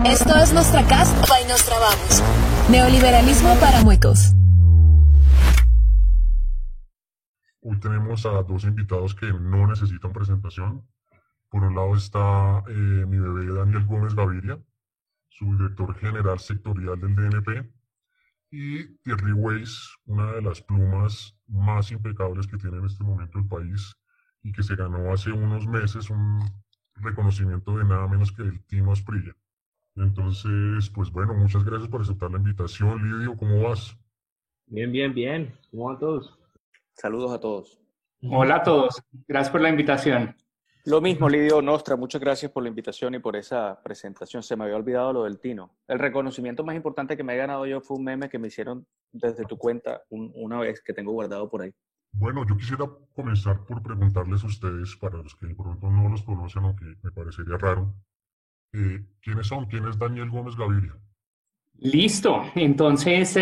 Esto es Nostra Cast by Nostra Vamos. Neoliberalismo para muecos. Hoy tenemos a dos invitados que no necesitan presentación. Por un lado está mi bebé Daniel Gómez Gaviria, su director general sectorial del DNP, y Thierry Weiss, una de las plumas más impecables que tiene en este momento el país y que se ganó hace unos meses un reconocimiento de nada menos que el Timo Asprilla. Entonces, pues bueno, muchas gracias por aceptar la invitación. Lidio, ¿cómo vas? Bien. ¿Cómo van todos? Saludos a todos. Hola a todos, gracias por la invitación. Lo mismo, Lidio Nostra, muchas gracias por la invitación y por esa presentación. Se me había olvidado lo del Tino. El reconocimiento más importante que me he ganado yo fue un meme que me hicieron desde tu cuenta una vez que tengo guardado por ahí. Bueno, yo quisiera comenzar por preguntarles a ustedes, para los que de pronto no los conocen, aunque me parecería raro, ¿quiénes son? ¿Quién es Daniel Gómez Gaviria? Listo, entonces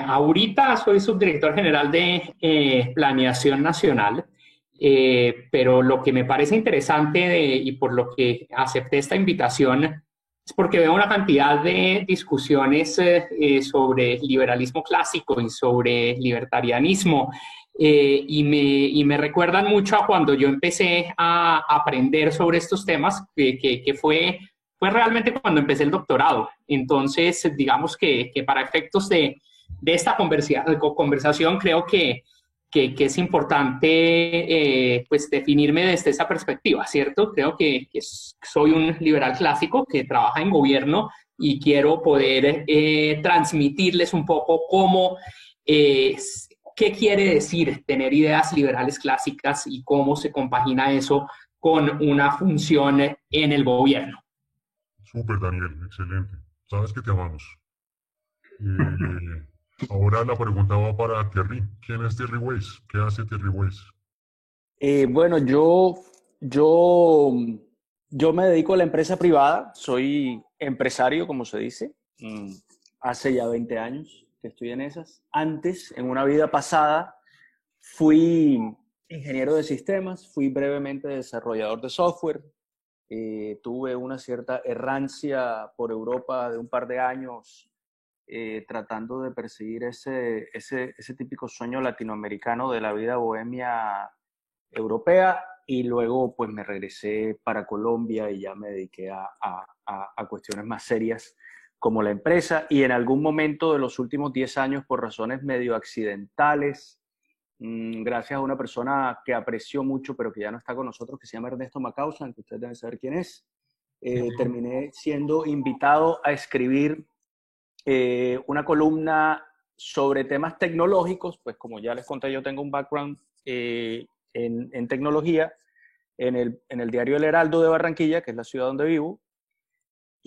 ahorita soy subdirector general de Planeación Nacional, pero lo que me parece interesante y por lo que acepté esta invitación es porque veo una cantidad de discusiones sobre liberalismo clásico y sobre libertarianismo y me recuerdan mucho a cuando yo empecé a aprender sobre estos temas, que fue realmente cuando empecé el doctorado. Entonces, digamos que para efectos de esta conversación creo que es importante pues definirme desde esa perspectiva, ¿cierto? Creo que soy un liberal clásico que trabaja en gobierno y quiero poder transmitirles un poco qué quiere decir tener ideas liberales clásicas y cómo se compagina eso con una función en el gobierno. Súper, Daniel, excelente. Sabes que te amamos. Ahora la pregunta va para Thierry. ¿Quién es Thierry Weiss? ¿Qué hace Thierry Weiss? Bueno, yo me dedico a la empresa privada. Soy empresario, como se dice. Hace ya 20 años que estoy en esas. Antes, en una vida pasada, fui ingeniero de sistemas, fui brevemente desarrollador de software. Tuve una cierta errancia por Europa de un par de años tratando de perseguir ese típico sueño latinoamericano de la vida bohemia europea, y luego pues me regresé para Colombia y ya me dediqué a cuestiones más serias como la empresa, y en algún momento de los últimos 10 años, por razones medio accidentales, gracias a una persona que aprecio mucho pero que ya no está con nosotros, que se llama Ernesto Macausan, que ustedes deben saber quién es, terminé siendo invitado a escribir una columna sobre temas tecnológicos. Pues como ya les conté, yo tengo un background en tecnología en el diario El Heraldo de Barranquilla, que es la ciudad donde vivo.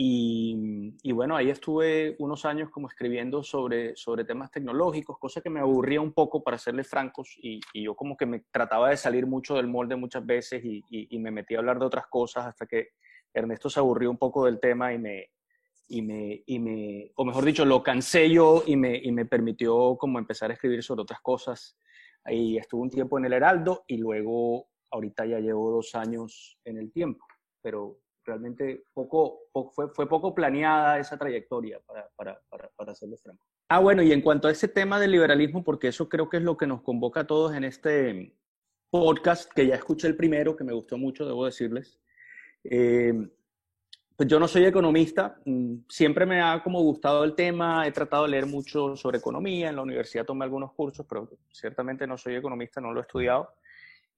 Y bueno, ahí estuve unos años como escribiendo sobre temas tecnológicos, cosa que me aburría un poco, para serles francos, y yo como que me trataba de salir mucho del molde muchas veces y me metí a hablar de otras cosas hasta que Ernesto se aburrió un poco del tema o mejor dicho, lo cansé yo y me permitió como empezar a escribir sobre otras cosas. Ahí estuve un tiempo en El Heraldo y luego ahorita ya llevo 2 años en El Tiempo, pero realmente fue poco planeada esa trayectoria, para serlo franco. Bueno, y en cuanto a ese tema del liberalismo, porque eso creo que es lo que nos convoca a todos en este podcast, que ya escuché el primero, que me gustó mucho, debo decirles. Pues yo no soy economista, siempre me ha como gustado el tema, he tratado de leer mucho sobre economía, en la universidad tomé algunos cursos, pero ciertamente no soy economista, no lo he estudiado.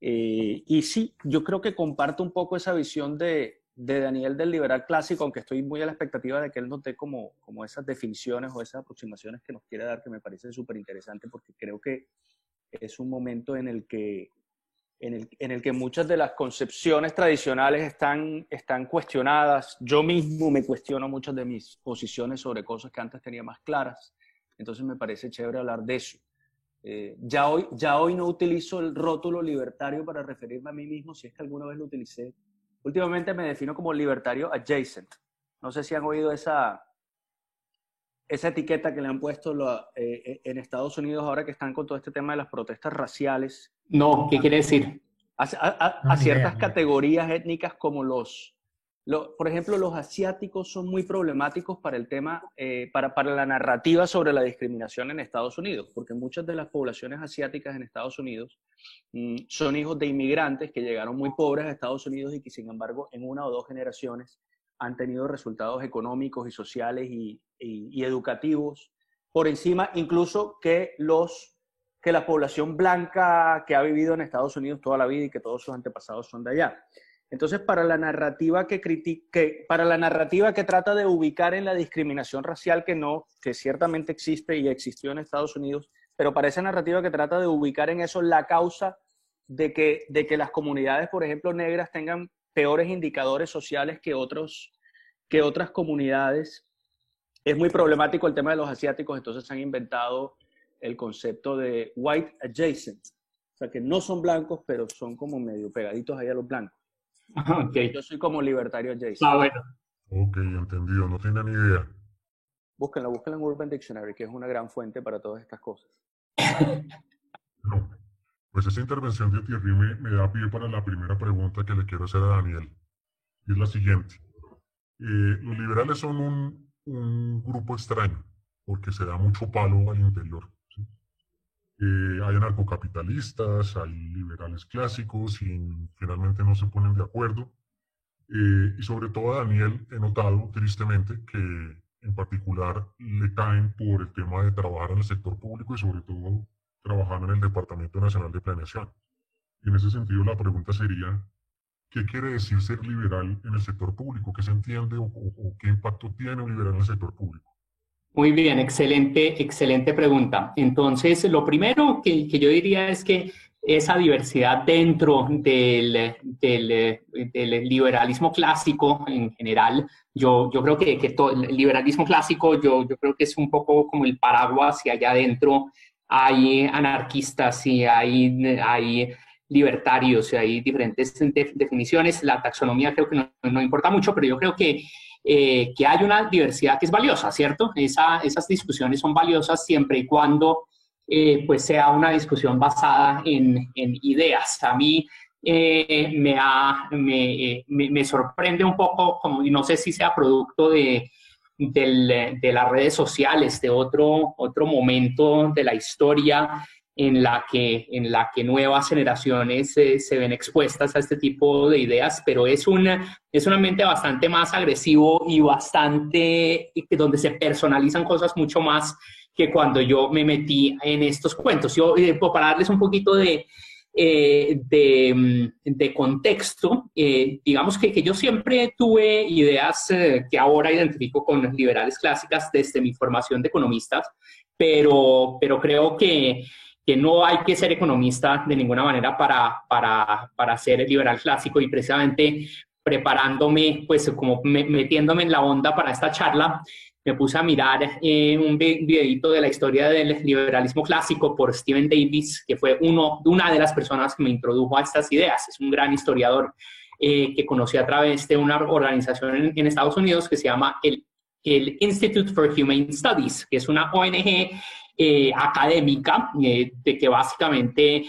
Y sí, yo creo que comparto un poco esa visión de Daniel del liberal clásico, aunque estoy muy a la expectativa de que él nos dé como esas definiciones o esas aproximaciones que nos quiere dar, que me parece súper interesante, porque creo que es un momento en el que muchas de las concepciones tradicionales están cuestionadas. Yo mismo me cuestiono muchas de mis posiciones sobre cosas que antes tenía más claras, entonces me parece chévere hablar de eso. Ya hoy no utilizo el rótulo libertario para referirme a mí mismo, si es que alguna vez lo utilicé. Últimamente me defino como libertario adjacent. No sé si han oído esa etiqueta que le han puesto en Estados Unidos ahora que están con todo este tema de las protestas raciales. No, ¿qué quiere decir? A ciertas categorías étnicas como los Por ejemplo, los asiáticos son muy problemáticos para el tema, para la narrativa sobre la discriminación en Estados Unidos, porque muchas de las poblaciones asiáticas en Estados Unidos son hijos de inmigrantes que llegaron muy pobres a Estados Unidos y que, sin embargo, en una o dos generaciones han tenido resultados económicos y sociales y educativos por encima incluso que la población blanca que ha vivido en Estados Unidos toda la vida y que todos sus antepasados son de allá. Entonces, para la narrativa que trata de ubicar en la discriminación racial que ciertamente existe y existió en Estados Unidos, pero para esa narrativa que trata de ubicar en eso la causa de que las comunidades, por ejemplo, negras tengan peores indicadores sociales que otras comunidades, es muy problemático el tema de los asiáticos. Entonces han inventado el concepto de white adjacent, o sea, que no son blancos, pero son como medio pegaditos ahí a los blancos. Okay. Yo soy como libertario adjacent. Bueno. Ok, entendido, no tenía ni idea. Búsquenlo en Urban Dictionary, que es una gran fuente para todas estas cosas. No, pues esta intervención de Thierry me da pie para la primera pregunta que le quiero hacer a Daniel. Y es la siguiente. Los liberales son un grupo extraño, porque se da mucho palo al interior. ¿Sí? Hay anarcocapitalistas, hay liberales clásicos y finalmente no se ponen de acuerdo. Y sobre todo a Daniel he notado tristemente que en particular le caen por el tema de trabajar en el sector público y sobre todo trabajando en el Departamento Nacional de Planeación. Y en ese sentido la pregunta sería, ¿qué quiere decir ser liberal en el sector público? ¿Qué se entiende o qué impacto tiene un liberal en el sector público? Muy bien, excelente pregunta. Entonces, lo primero que yo diría es que esa diversidad dentro del liberalismo clásico en general, yo creo que todo el liberalismo clásico, yo creo que es un poco como el paraguas y allá adentro hay anarquistas y hay libertarios y hay diferentes definiciones. La taxonomía creo que no importa mucho, pero yo creo que hay una diversidad que es valiosa, ¿cierto? Esas discusiones son valiosas siempre y cuando pues sea una discusión basada en ideas. A mí me sorprende un poco, como, y no sé si sea producto de las redes sociales, de otro momento de la historia en la que nuevas generaciones se ven expuestas a este tipo de ideas, pero es un ambiente bastante más agresivo y donde se personalizan cosas mucho más que cuando yo me metí en estos cuentos. Yo, para darles un poquito de contexto, digamos que yo siempre tuve ideas que ahora identifico con liberales clásicas desde mi formación de economista, pero creo que no hay que ser economista de ninguna manera para ser liberal clásico, y precisamente preparándome, pues como metiéndome en la onda para esta charla, me puse a mirar un videito de la historia del liberalismo clásico por Stephen Davis, que fue una de las personas que me introdujo a estas ideas. Es un gran historiador que conocí a través de una organización en Estados Unidos que se llama el Institute for Humane Studies, que es una ONG académica de que básicamente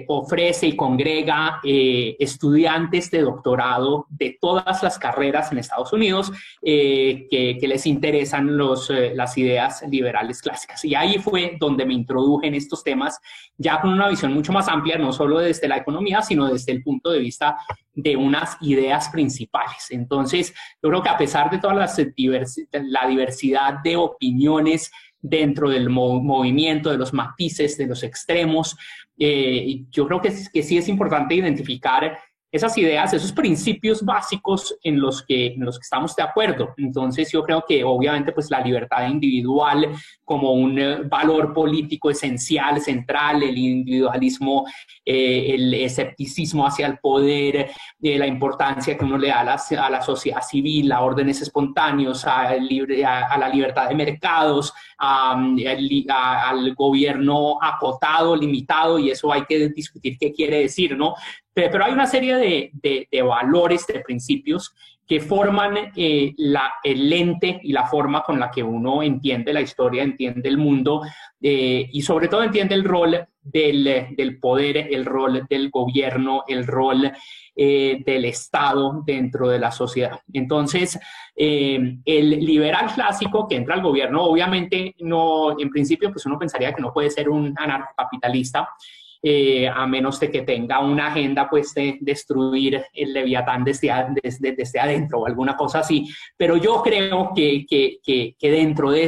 ofrece y congrega estudiantes de doctorado de todas las carreras en Estados Unidos que les interesan las ideas liberales clásicas. Y ahí fue donde me introduje en estos temas, ya con una visión mucho más amplia, no solo desde la economía, sino desde el punto de vista de unas ideas principales. Entonces, yo creo que a pesar de toda la diversidad de opiniones dentro del movimiento, de los matices, de los extremos, yo creo que sí es importante identificar esas ideas, esos principios básicos en los que estamos de acuerdo. Entonces yo creo que obviamente pues la libertad individual como un valor político esencial, central, el individualismo, el escepticismo hacia el poder, la importancia que uno le da a la sociedad civil, a órdenes espontáneos, a la libertad de mercados, al gobierno acotado, limitado, y eso hay que discutir qué quiere decir, ¿no? Pero hay una serie de valores, de principios que forman el lente y la forma con la que uno entiende la historia, entiende el mundo y sobre todo entiende el rol del poder, el rol del gobierno, el rol del Estado dentro de la sociedad. Entonces, el liberal clásico que entra al gobierno, obviamente, no, en principio, pues uno pensaría que no puede ser un anarcocapitalista, a menos de que tenga una agenda pues de destruir el Leviatán desde adentro o alguna cosa así. Pero yo creo que dentro de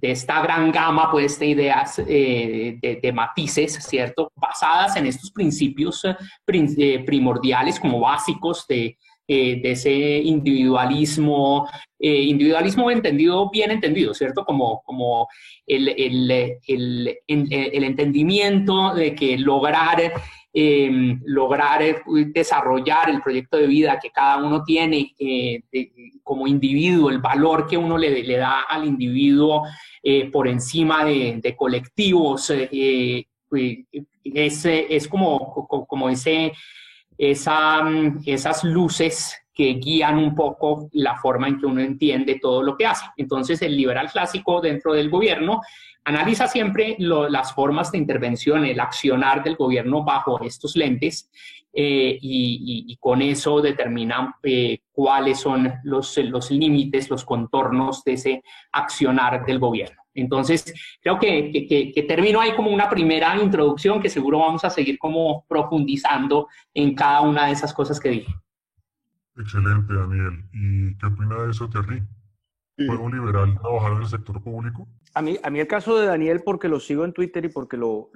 esta gran gama pues, de ideas, de matices, ¿cierto? Basadas en estos principios primordiales como básicos de ese individualismo entendido, bien entendido, ¿cierto? Como el entendimiento de que lograr desarrollar el proyecto de vida que cada uno tiene como individuo, el valor que uno le da al individuo por encima de colectivos, es como esas luces que guían un poco la forma en que uno entiende todo lo que hace. Entonces, el liberal clásico dentro del gobierno analiza siempre las formas de intervención, el accionar del gobierno bajo estos lentes y con eso determinan cuáles son los límites, los contornos de ese accionar del gobierno. Entonces, creo que termino ahí como una primera introducción que seguro vamos a seguir como profundizando en cada una de esas cosas que dije. Excelente, Daniel. ¿Y qué opina de eso, Terry? ¿Puede un liberal trabajar en el sector público? A mí el caso de Daniel, porque lo sigo en Twitter y porque lo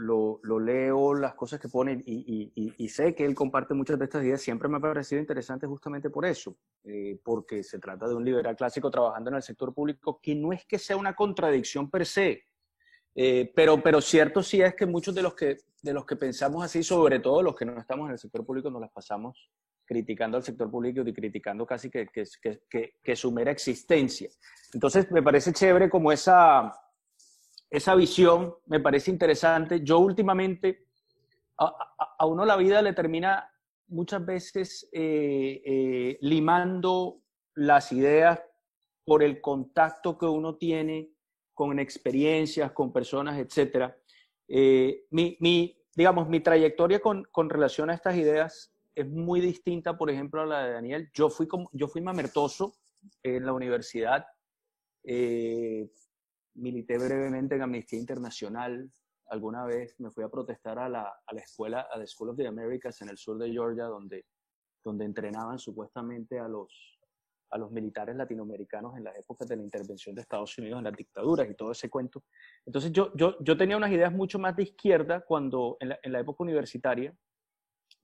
leo, las cosas que pone y sé que él comparte muchas de estas ideas, siempre me ha parecido interesante justamente por eso, porque se trata de un liberal clásico trabajando en el sector público, que no es que sea una contradicción per se, pero cierto sí es que muchos de los que pensamos así, sobre todo los que no estamos en el sector público, nos las pasamos criticando al sector público y criticando casi que su mera existencia. Entonces me parece chévere como esa visión, me parece interesante. Yo últimamente, a uno la vida le termina muchas veces limando las ideas por el contacto que uno tiene con experiencias, con personas, etc. Digamos, mi trayectoria con relación a estas ideas es muy distinta, por ejemplo, a la de Daniel. Yo fui mamertoso en la universidad, milité brevemente en Amnistía Internacional, alguna vez me fui a protestar a la escuela, a la School of the Americas en el sur de Georgia, donde entrenaban supuestamente a los militares latinoamericanos en las épocas de la intervención de Estados Unidos en las dictaduras y todo ese cuento. Entonces yo tenía unas ideas mucho más de izquierda cuando en la época universitaria,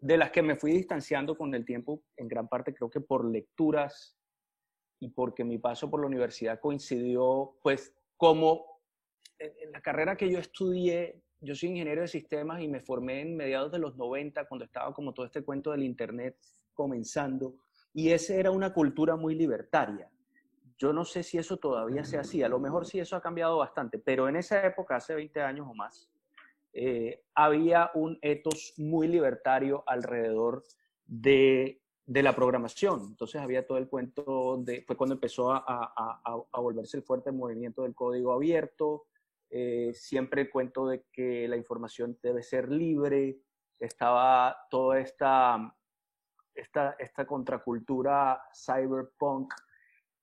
de las que me fui distanciando con el tiempo, en gran parte creo que por lecturas y porque mi paso por la universidad coincidió, pues, como en la carrera que yo estudié, yo soy ingeniero de sistemas y me formé en mediados de los 90, cuando estaba como todo este cuento del internet comenzando, y esa era una cultura muy libertaria. Yo no sé si eso todavía sea así, a lo mejor sí eso ha cambiado bastante, pero en esa época, hace 20 años o más, había un ethos muy libertario alrededor de la programación. Entonces había todo el cuento fue cuando empezó a volverse el fuerte movimiento del código abierto, siempre el cuento de que la información debe ser libre, estaba toda esta contracultura cyberpunk,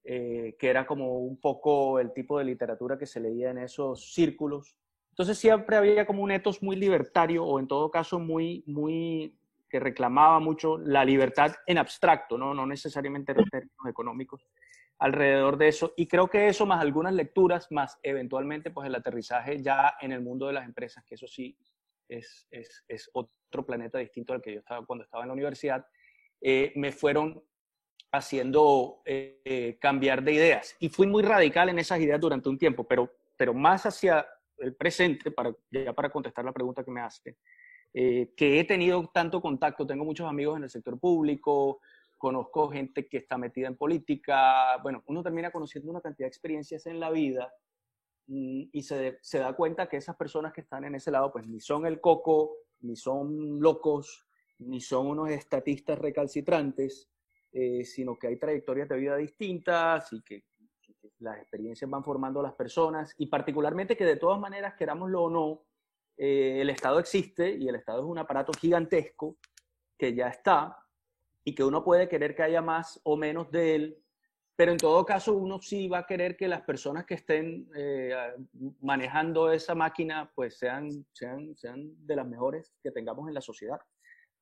que era como un poco el tipo de literatura que se leía en esos círculos. Entonces siempre había como un ethos muy libertario, o en todo caso que reclamaba mucho la libertad en abstracto, no necesariamente en términos económicos, alrededor de eso. Y creo que eso, más algunas lecturas, más eventualmente pues el aterrizaje ya en el mundo de las empresas, que eso sí es otro planeta distinto al que yo estaba cuando estaba en la universidad, me fueron haciendo cambiar de ideas. Y fui muy radical en esas ideas durante un tiempo, pero más hacia el presente, para contestar la pregunta que me hace, que he tenido tanto contacto, tengo muchos amigos en el sector público, conozco gente que está metida en política, bueno, uno termina conociendo una cantidad de experiencias en la vida y se da cuenta que esas personas que están en ese lado, pues ni son el coco, ni son locos, ni son unos estatistas recalcitrantes, sino que hay trayectorias de vida distintas y que las experiencias van formando a las personas, y particularmente que de todas maneras, querámoslo o no, el Estado existe y el Estado es un aparato gigantesco que ya está y que uno puede querer que haya más o menos de él, pero en todo caso uno sí va a querer que las personas que estén manejando esa máquina pues sean de las mejores que tengamos en la sociedad.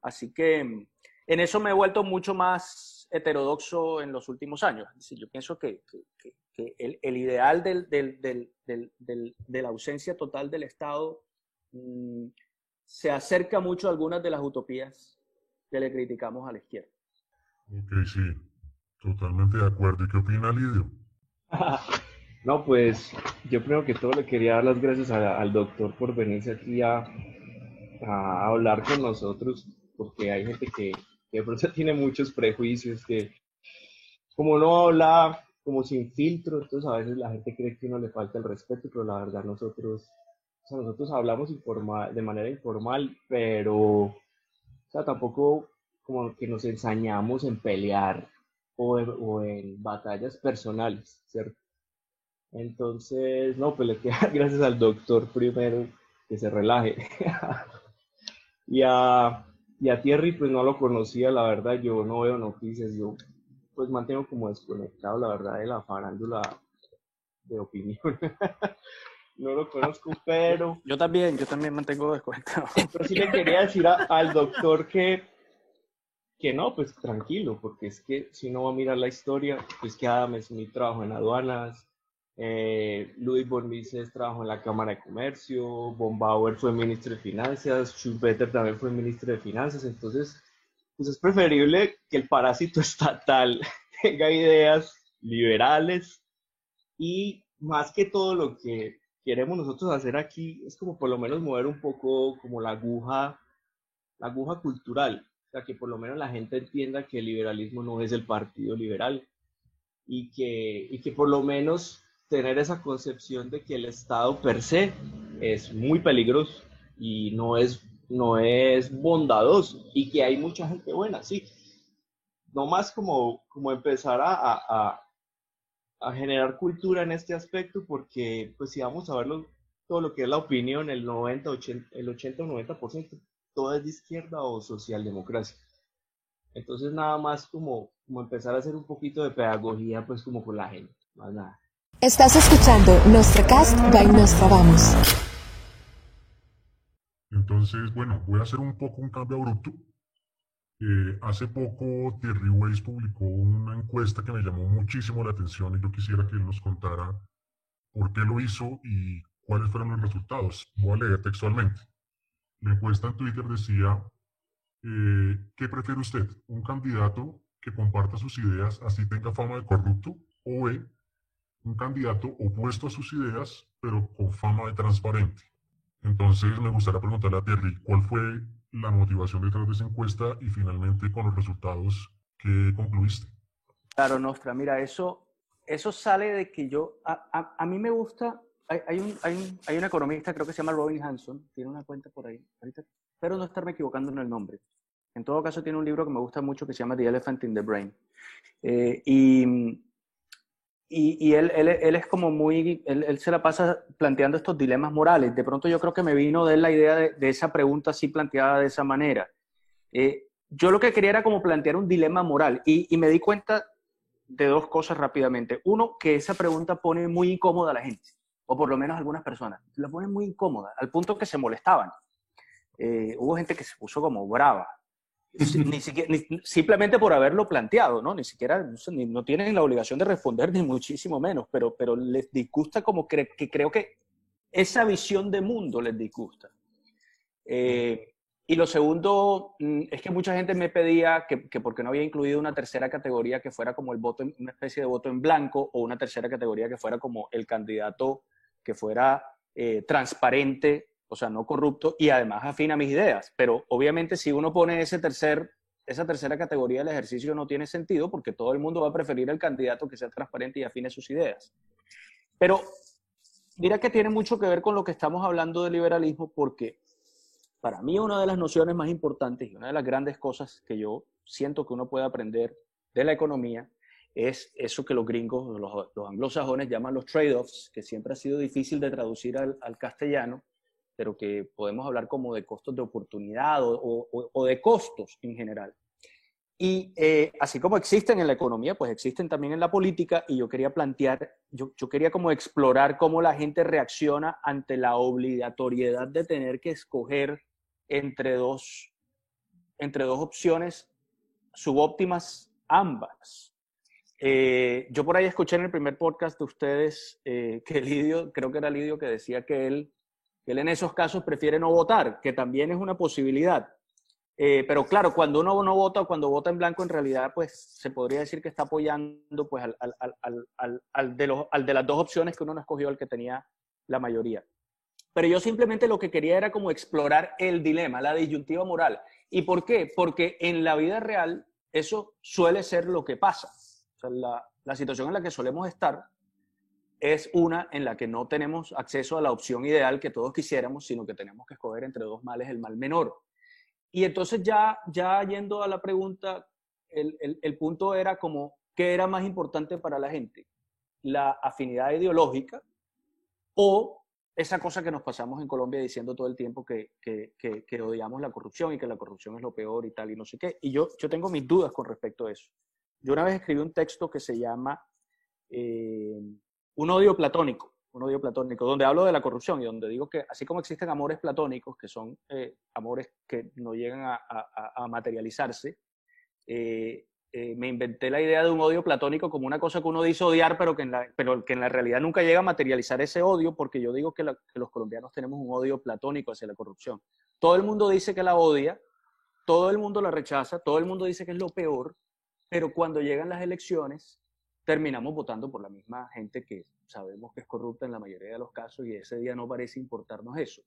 Así que en eso me he vuelto mucho más heterodoxo en los últimos años. Es decir, yo pienso que el ideal de la ausencia total del Estado se acerca mucho a algunas de las utopías que le criticamos a la izquierda. Ok, sí, totalmente de acuerdo. ¿Y qué opina Lidio? No, pues yo primero que todo le quería dar las gracias al doctor por venirse aquí a hablar con nosotros, porque hay gente que de pronto tiene muchos prejuicios, que como no habla como sin filtro, entonces a veces la gente cree que uno le falta el respeto, pero la verdad nosotros hablamos de manera informal, pero o sea, tampoco como que nos ensañamos en pelear o en batallas personales, ¿cierto? Entonces, no, pues le queda gracias al doctor primero, que se relaje. Y a Thierry, pues no lo conocía, la verdad, yo no veo noticias, yo pues mantengo como desconectado, la verdad, de la farándula de opinión. No lo conozco, pero Yo también mantengo desconectado. sí le quería decir al doctor que no, pues tranquilo, porque es que si uno va a mirar la historia, pues que Adam Smith trabajó en aduanas, Ludwig von Mises trabajó en la Cámara de Comercio, von Bauer fue ministro de Finanzas, Schumpeter también fue ministro de Finanzas, entonces pues es preferible que el parásito estatal tenga ideas liberales, y más que todo lo que queremos nosotros hacer aquí es como por lo menos mover un poco como la aguja cultural, o sea, que por lo menos la gente entienda que el liberalismo no es el partido liberal, y que por lo menos tener esa concepción de que el Estado per se es muy peligroso y no es bondadoso, y que hay mucha gente buena, sí. No más como empezar a generar cultura en este aspecto, porque pues si vamos a verlo, todo lo que es la opinión, el 90, 80, el 80 o 90%, todo es de izquierda o socialdemocracia. Entonces nada más como empezar a hacer un poquito de pedagogía, pues como con la gente, más nada. Estás escuchando Nostracast by Nostradamus. Entonces, bueno, voy a hacer un poco un cambio abrupto. Hace poco Thierry Weiss publicó una encuesta que me llamó muchísimo la atención y yo quisiera que él nos contara por qué lo hizo y cuáles fueron los resultados. Voy a leer textualmente. La encuesta en Twitter decía, ¿qué prefiere usted? ¿Un candidato que comparta sus ideas así tenga fama de corrupto? ¿O B, un candidato opuesto a sus ideas pero con fama de transparente? Entonces me gustaría preguntarle a Thierry, ¿cuál fue la motivación detrás de esa encuesta y finalmente con los resultados que concluiste? Claro, Nostra, mira, eso sale de que a mí me gusta, hay un economista, creo que se llama Robin Hanson, tiene una cuenta por ahí, ahorita, espero no estarme equivocando en el nombre. En todo caso, tiene un libro que me gusta mucho que se llama The Elephant in the Brain. Y él es como él se la pasa planteando estos dilemas morales. De pronto yo creo que me vino de él la idea de esa pregunta así planteada de esa manera. Yo lo que quería era como plantear un dilema moral y me di cuenta de dos cosas rápidamente. Uno, que esa pregunta pone muy incómoda a la gente, o por lo menos a algunas personas. La pone muy incómoda, al punto que se molestaban. Hubo gente que se puso como brava. Simplemente por haberlo planteado, ¿no? Ni siquiera, no tienen la obligación de responder, ni muchísimo menos, pero les disgusta como que creo que esa visión de mundo les disgusta. Y lo segundo es que mucha gente me pedía que porque no había incluido una tercera categoría que fuera como el voto, una especie de voto en blanco, o una tercera categoría que fuera como el candidato que fuera transparente, o sea, no corrupto, y además afín a mis ideas. Pero obviamente si uno pone esa tercera categoría, el ejercicio no tiene sentido, porque todo el mundo va a preferir el candidato que sea transparente y afín a sus ideas. Pero mira que tiene mucho que ver con lo que estamos hablando de liberalismo, porque para mí una de las nociones más importantes y una de las grandes cosas que yo siento que uno puede aprender de la economía es eso que los gringos, los anglosajones llaman los trade-offs, que siempre ha sido difícil de traducir al castellano, pero que podemos hablar como de costos de oportunidad o de costos en general. Y así como existen en la economía, pues existen también en la política, y yo quería plantear, yo quería como explorar cómo la gente reacciona ante la obligatoriedad de tener que escoger entre dos opciones subóptimas ambas. Yo por ahí escuché en el primer podcast de ustedes que Lidio, creo que era Lidio, que decía que él en esos casos prefiere no votar, que también es una posibilidad. Pero claro, cuando uno no vota o cuando vota en blanco, en realidad pues se podría decir que está apoyando pues, al de las dos opciones que uno no escogió, al que tenía la mayoría. Pero yo simplemente lo que quería era como explorar el dilema, la disyuntiva moral. ¿Y por qué? Porque en la vida real eso suele ser lo que pasa. O sea, la situación en la que solemos estar es una en la que no tenemos acceso a la opción ideal que todos quisiéramos, sino que tenemos que escoger entre dos males el mal menor. Y entonces ya yendo a la pregunta, el punto era como, ¿qué era más importante para la gente? ¿La afinidad ideológica o esa cosa que nos pasamos en Colombia diciendo todo el tiempo que odiamos la corrupción y que la corrupción es lo peor y tal y no sé qué? Y yo tengo mis dudas con respecto a eso. Yo una vez escribí un texto que se llama Un odio platónico, donde hablo de la corrupción y donde digo que así como existen amores platónicos, que son amores que no llegan a materializarse, me inventé la idea de un odio platónico como una cosa que uno dice odiar, pero que en la realidad nunca llega a materializar ese odio, porque yo digo que los colombianos tenemos un odio platónico hacia la corrupción. Todo el mundo dice que la odia, todo el mundo la rechaza, todo el mundo dice que es lo peor, pero cuando llegan las elecciones terminamos votando por la misma gente que sabemos que es corrupta en la mayoría de los casos, y ese día no parece importarnos eso.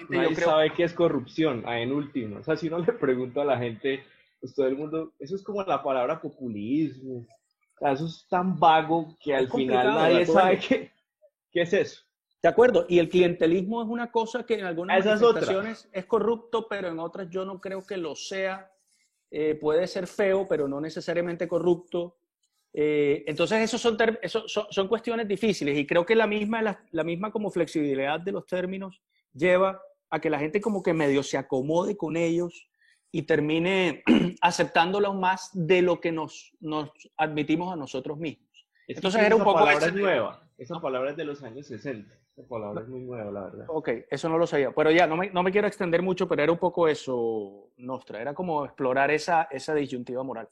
Nadie sabe qué es corrupción, en último. O sea, si uno le pregunta a la gente, pues todo el mundo, eso es como la palabra populismo. O sea, eso es tan vago que al final nadie sabe qué es eso. De acuerdo, y el clientelismo es una cosa que en algunas manifestaciones es corrupto, pero en otras yo no creo que lo sea. Puede ser feo, pero no necesariamente corrupto. Entonces son cuestiones difíciles, y creo que la misma como flexibilidad de los términos lleva a que la gente como que medio se acomode con ellos y termine aceptándolo más de lo que nos admitimos a nosotros mismos. Entonces era un poco... Esa palabra es nueva, esa palabra es de los años 60, esa palabra es muy nueva, la verdad. Ok, eso no lo sabía, pero ya, no me quiero extender mucho, pero era un poco eso, Nostra, era como explorar esa disyuntiva moral.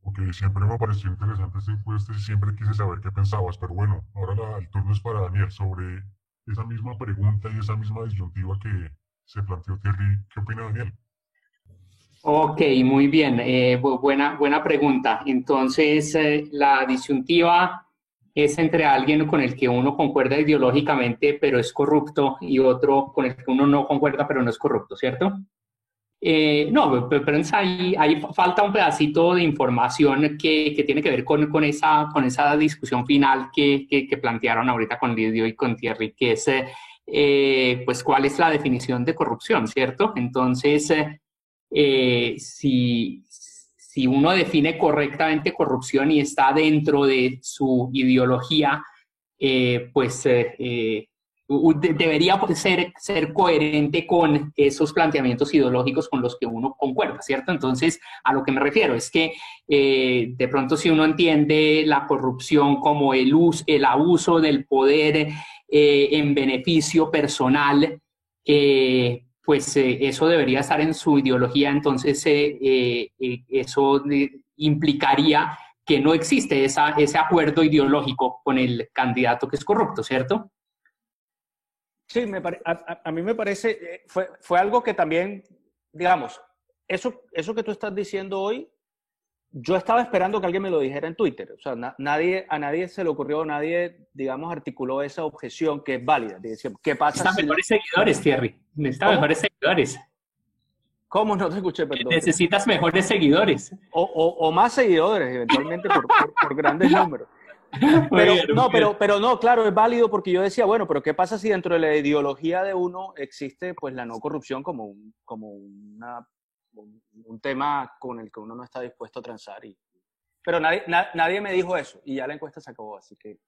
Ok, siempre me pareció interesante este encuesta y siempre quise saber qué pensabas, pero bueno, ahora el turno es para Daniel sobre esa misma pregunta y esa misma disyuntiva que se planteó Thierry. ¿Qué opina Daniel? Ok, muy bien, buena pregunta. Entonces, la disyuntiva es entre alguien con el que uno concuerda ideológicamente, pero es corrupto, y otro con el que uno no concuerda, pero no es corrupto, ¿cierto? No, pero ahí falta un pedacito de información que tiene que ver con esa discusión final que plantearon ahorita con Lidio y con Thierry, que es, pues, ¿cuál es la definición de corrupción, cierto? Entonces, si uno define correctamente corrupción y está dentro de su ideología, pues debería ser coherente con esos planteamientos ideológicos con los que uno concuerda, ¿cierto? Entonces, a lo que me refiero es que de pronto si uno entiende la corrupción como el abuso del poder en beneficio personal, pues eso debería estar en su ideología. Entonces eso implicaría que no existe ese acuerdo ideológico con el candidato que es corrupto, ¿cierto? Sí, a mí me parece, fue algo que también, digamos, eso que tú estás diciendo hoy, yo estaba esperando que alguien me lo dijera en Twitter. O sea, a nadie se le ocurrió, nadie, digamos, articuló esa objeción que es válida. ¿Qué pasa? Necesitas mejores seguidores, Thierry. Necesitas mejores seguidores. ¿Cómo? No te escuché, perdón. Necesitas mejores seguidores. O más seguidores, eventualmente, por grandes números. Muy Pero bien, muy no, bien. pero no, claro, es válido porque yo decía, bueno, pero ¿qué pasa si dentro de la ideología de uno existe pues la no corrupción como un tema con el que uno no está dispuesto a transar? Pero nadie me dijo eso y ya la encuesta se acabó, así que...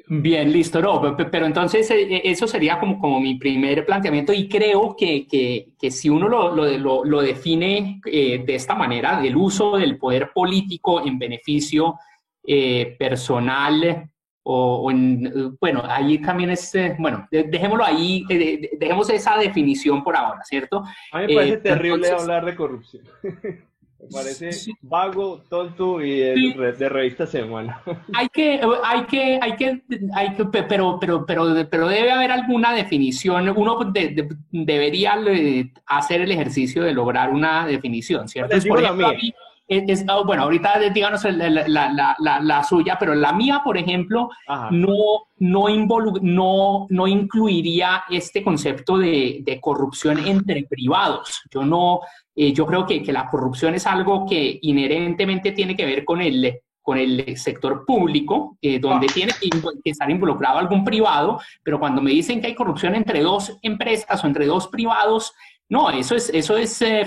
Bien, listo, no, pero entonces eso sería como mi primer planteamiento y creo que si uno lo define de esta manera, el uso del poder político en beneficio personal bueno, ahí también es, bueno, dejémoslo ahí, dejemos esa definición por ahora, ¿cierto? A mí me parece Pero terrible entonces, hablar de corrupción. Me parece sí, vago, tonto y sí, de revista Semana. pero debe haber alguna definición. Uno debería hacer el ejercicio de lograr una definición, Pues ¿cierto? les Es, por digo la ejemplo, a mía. mí, bueno, ahorita díganos la suya, pero la mía, por ejemplo, Ajá. no incluiría este concepto de corrupción entre privados. Yo creo que la corrupción es algo que inherentemente tiene que ver con el sector público, donde Ah, tiene que estar involucrado algún privado, pero cuando me dicen que hay corrupción entre dos empresas o entre dos privados, no, eso es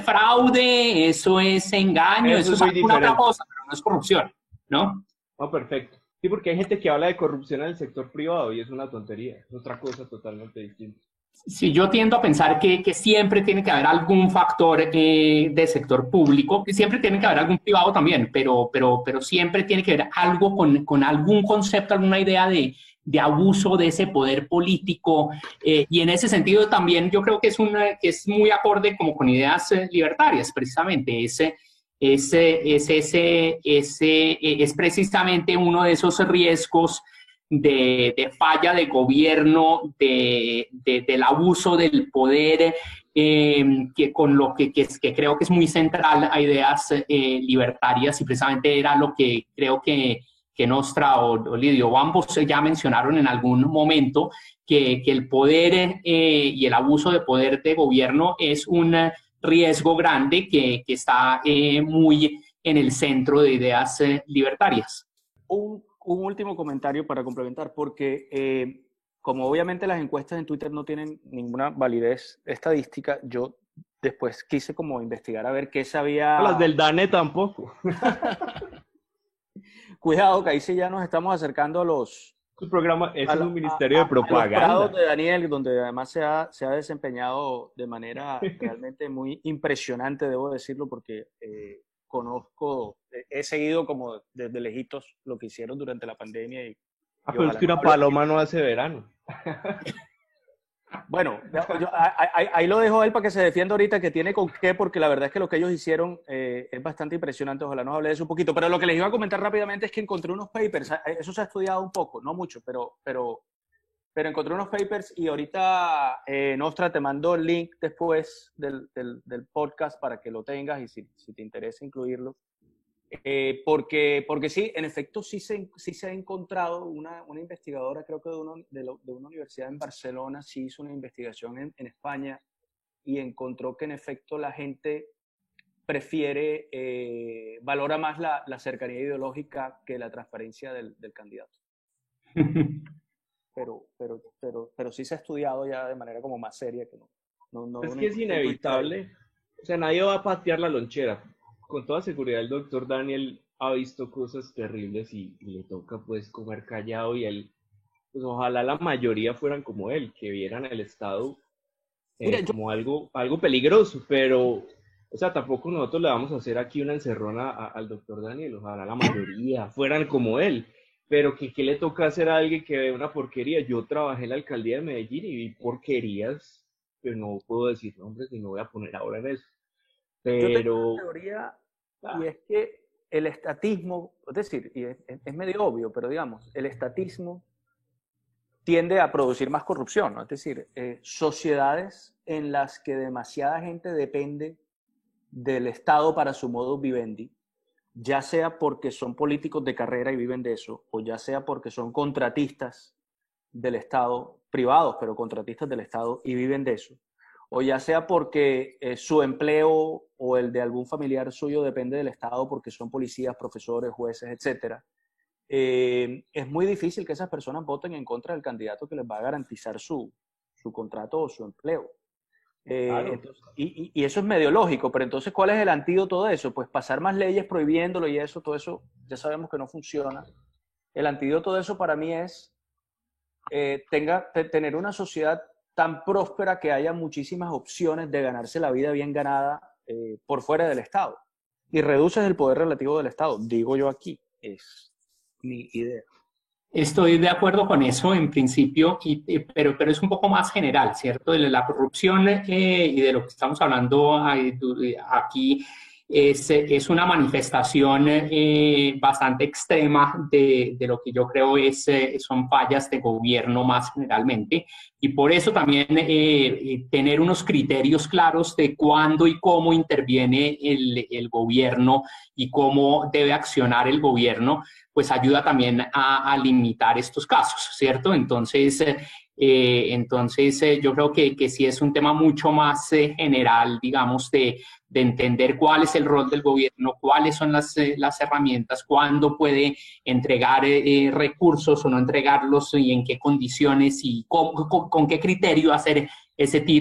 fraude, eso es engaño, eso eso es es muy alguna otra diferente. cosa, pero no es corrupción, ¿no? No, perfecto. Sí, porque hay gente que habla de corrupción en el sector privado y es una tontería. Es otra cosa totalmente distinta. Sí, yo tiendo a pensar que siempre tiene que haber algún factor de sector público, que siempre tiene que haber algún privado también, pero siempre tiene que haber algo con algún concepto, alguna idea de abuso de ese poder político. Y en ese sentido también yo creo que es muy acorde como con ideas libertarias, precisamente. Es precisamente uno de esos riesgos de falla de gobierno, del abuso del poder, que con lo que creo que es muy central a ideas libertarias y precisamente era lo que creo que Nostra o Lidio, ambos ya mencionaron en algún momento, que el poder y el abuso de poder de gobierno es un riesgo grande que está muy en el centro de ideas libertarias. Un último comentario para complementar, porque como obviamente las encuestas en Twitter no tienen ninguna validez estadística, yo después quise como investigar a ver qué No, las sabía. del DANE tampoco. Cuidado, que ahí sí ya nos estamos acercando Su programa, eso es un ministerio de a los prados propaganda. de Daniel, donde además se ha desempeñado de manera realmente muy impresionante, debo decirlo, porque he seguido como desde lejitos lo que hicieron durante la pandemia Ah, y pero es ojalá que nos una hable. paloma no hace verano. Bueno, ahí lo dejo a él para que se defienda ahorita que tiene con qué, porque la verdad es que lo que ellos hicieron es bastante impresionante. Ojalá nos hable de eso un poquito. Pero lo que les iba a comentar rápidamente es que encontré unos papers, eso se ha estudiado un poco, no mucho, pero encontré unos papers y ahorita, Nostra, te mando el link después del podcast para que lo tengas y si te interesa incluirlo. Porque sí, en efecto, sí se ha encontrado una investigadora, creo que de una universidad en Barcelona, sí hizo una investigación en España y encontró que en efecto la gente prefiere, valora más la cercanía ideológica que la transparencia del candidato. Pero sí se ha estudiado ya de manera como más seria que no Es una que es encuesta en Twitter ahí. inevitable. O sea, nadie va a patear la lonchera. Con toda seguridad, el doctor Daniel ha visto cosas terribles y le toca pues comer callado y él, pues ojalá la mayoría fueran como él, que vieran el Estado Mira, como algo peligroso, pero, o sea, tampoco nosotros le vamos a hacer aquí una encerrona al doctor Daniel, ojalá la mayoría fueran como él, pero ¿qué le toca hacer a alguien que ve una porquería? Yo trabajé en la alcaldía de Medellín y vi porquerías, pero no puedo decir nombres y no voy a poner ahora en eso, yo tengo una pero, teoría y ah, es que el estatismo, es decir, y es medio obvio, pero digamos, el estatismo tiende a producir más corrupción, ¿no? Es decir, sociedades en las que demasiada gente depende del Estado para su modus vivendi, ya sea porque son políticos de carrera y viven de eso, o ya sea porque son contratistas del Estado, privados, pero contratistas del Estado y viven de eso, o ya sea porque su empleo o el de algún familiar suyo depende del Estado porque son policías, profesores, jueces, etcétera. es muy difícil que esas personas voten en contra del candidato que les va a garantizar su contrato o su empleo. Claro. Entonces, y eso es medio lógico, pero entonces, ¿cuál es el antídoto de eso? Pues pasar más leyes prohibiéndolo y eso, todo eso, ya sabemos que no funciona. El antídoto de eso para mí es tener una sociedad tan próspera que haya muchísimas opciones de ganarse la vida bien ganada por fuera del Estado. Y reduces el poder relativo del Estado, digo yo aquí, es mi idea. Estoy de acuerdo con eso en principio, pero es un poco más general, ¿cierto? De la corrupción y de lo que estamos hablando aquí es una manifestación bastante extrema de lo que yo creo son fallas de gobierno más generalmente. Y por eso también tener unos criterios claros de cuándo y cómo interviene el gobierno y cómo debe accionar el gobierno, pues ayuda también a limitar estos casos, ¿cierto? Entonces yo creo que sí es un tema mucho más general, digamos, de entender cuál es el rol del gobierno, cuáles son las herramientas, cuándo puede entregar recursos o no entregarlos y en qué condiciones y con qué criterio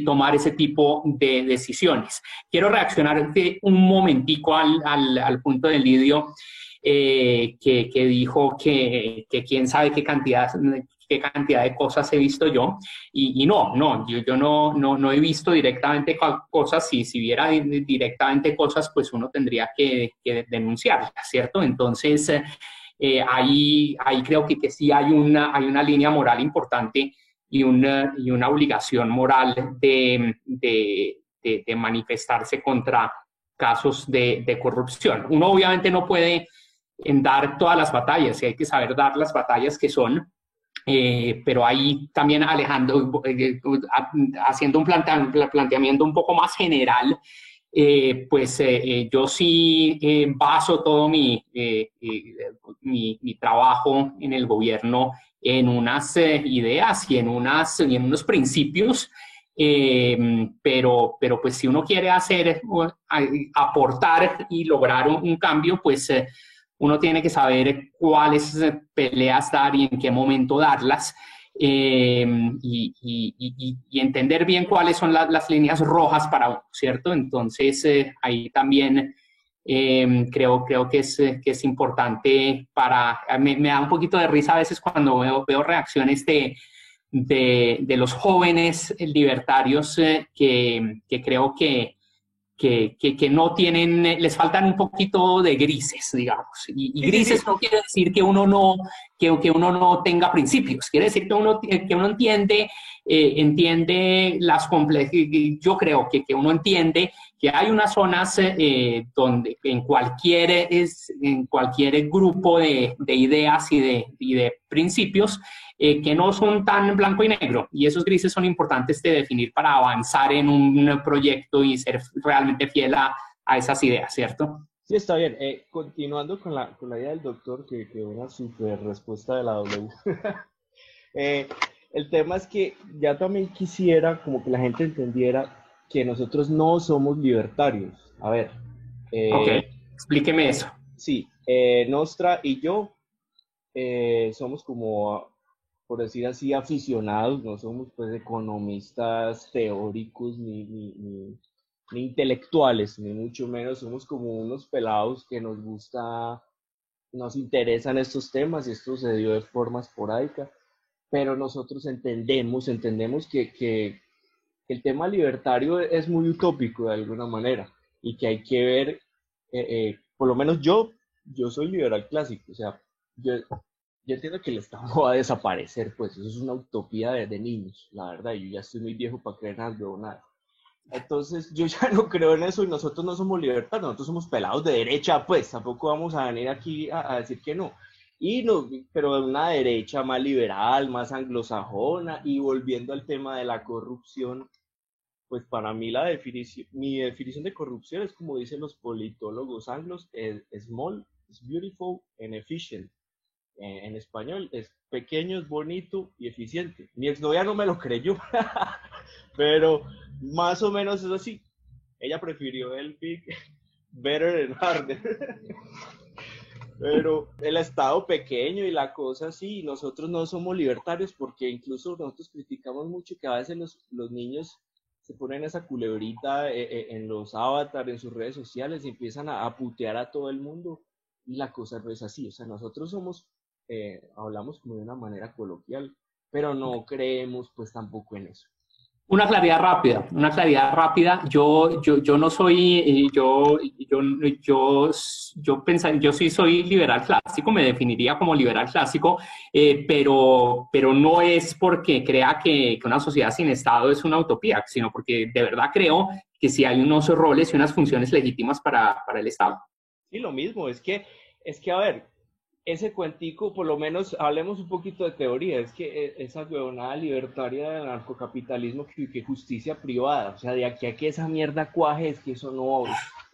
tomar ese tipo de decisiones. Quiero reaccionar un momentico al punto del Lidio, que dijo que quién sabe qué cantidad de cosas he visto yo, y no, yo no he visto directamente cosas, y si viera directamente cosas, pues uno tendría que denunciarlas, ¿cierto? Entonces, ahí creo que sí hay una línea moral importante y una obligación moral de manifestarse contra casos de corrupción. Uno obviamente no puede dar todas las batallas, y hay que saber dar las batallas que son, pero ahí también haciendo un planteamiento un poco más general, yo sí baso todo mi trabajo en el gobierno en unas ideas y en unos principios, pero pues si uno quiere aportar y lograr un cambio, pues uno tiene que saber cuáles peleas dar y en qué momento darlas, y entender bien cuáles son las líneas rojas para uno, ¿cierto? Entonces, ahí también creo que es importante me da un poquito de risa a veces cuando veo reacciones de los jóvenes libertarios que creo que no tienen, les faltan un poquito de grises, digamos. Y grises no quiere decir que uno no tenga principios, quiere decir que uno entiende las complejidades. Yo creo que uno entiende que hay unas zonas donde en cualquier grupo de ideas y de principios que no son tan blanco y negro, y esos grises son importantes de definir para avanzar en un proyecto y ser realmente fiel a esas ideas, ¿cierto? Sí, está bien. Continuando con la idea del doctor, que una super respuesta de la W. El tema es que ya también quisiera como que la gente entendiera que nosotros no somos libertarios. A ver. Ok, explíqueme eso. Sí, Nostra y yo somos como, por decir así, aficionados, no somos pues economistas teóricos ni intelectuales, ni mucho menos, somos como unos pelados que nos interesan estos temas, y esto se dio de forma esporádica, pero nosotros entendemos que el tema libertario es muy utópico de alguna manera, y que hay que ver, por lo menos yo soy liberal clásico, o sea, yo entiendo que el Estado va a desaparecer, pues eso es una utopía de niños, la verdad, yo ya estoy muy viejo para creer en nada. Entonces yo ya no creo en eso, y nosotros no somos libertarios, nosotros somos pelados de derecha, pues tampoco vamos a venir aquí a decir que no. Pero de una derecha más liberal, más anglosajona. Y volviendo al tema de la corrupción, pues para mí mi definición de corrupción es como dicen los politólogos anglos, es small, es beautiful and efficient. En español es pequeño, es bonito y eficiente. Mi exnovia no me lo creyó, pero más o menos es así. Ella prefirió el big, better and harder. Pero el Estado pequeño y la cosa sí, nosotros no somos libertarios porque incluso nosotros criticamos mucho que a veces los niños se ponen esa culebrita en los avatars, en sus redes sociales y empiezan a putear a todo el mundo y la cosa no es así, o sea, nosotros somos, hablamos como de una manera coloquial, pero no creemos pues tampoco en eso. Una claridad rápida, una claridad rápida. Yo no soy, yo sí soy liberal clásico, me definiría como liberal clásico, pero no es porque crea que una sociedad sin Estado es una utopía, sino porque de verdad creo que sí hay unos roles y unas funciones legítimas para el Estado. Sí, lo mismo, es que a ver, ese cuentico, por lo menos hablemos un poquito de teoría, es que esa huevonada libertaria del narcocapitalismo que justicia privada, o sea, de aquí a que esa mierda cuaje, es que eso no,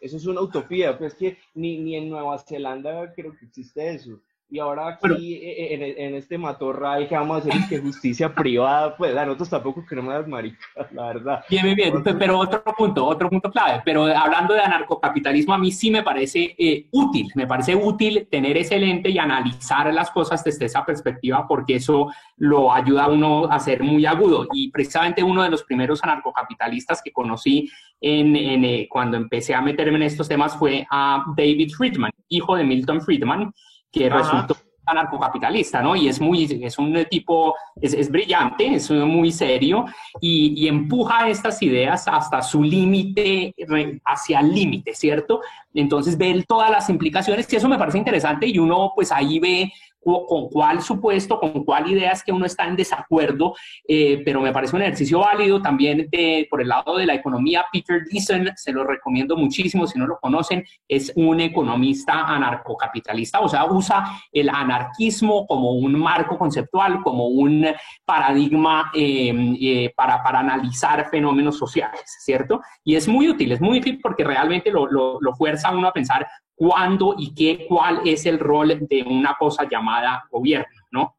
eso es una utopía, pues que ni en Nueva Zelanda creo que existe eso. Y ahora aquí, Pero, en este matorral, ¿qué vamos a hacer? Es que justicia privada, pues nosotros tampoco queremos las maricas, la verdad. bien, pero otro punto clave. Pero hablando de anarcocapitalismo, a mí sí me parece útil tener ese lente y analizar las cosas desde esa perspectiva, porque eso lo ayuda a uno a ser muy agudo. Y precisamente uno de los primeros anarcocapitalistas que conocí cuando empecé a meterme en estos temas fue a David Friedman, hijo de Milton Friedman, que resultó anarcocapitalista, ¿no? Y es un tipo, es brillante, es muy serio y empuja estas ideas hasta su límite, hacia el límite, ¿cierto? Entonces ve todas las implicaciones y eso me parece interesante y uno pues ahí ve con cuál supuesto, con cuál idea es que uno está en desacuerdo, pero me parece un ejercicio válido también por el lado de la economía. Peter Dicen, se lo recomiendo muchísimo, si no lo conocen, es un economista anarcocapitalista, o sea, usa el anarquismo como un marco conceptual, como un paradigma para analizar fenómenos sociales, ¿cierto? Y es muy útil porque realmente lo fuerza a uno a pensar cuándo y cuál es el rol de una cosa llamada gobierno, ¿no?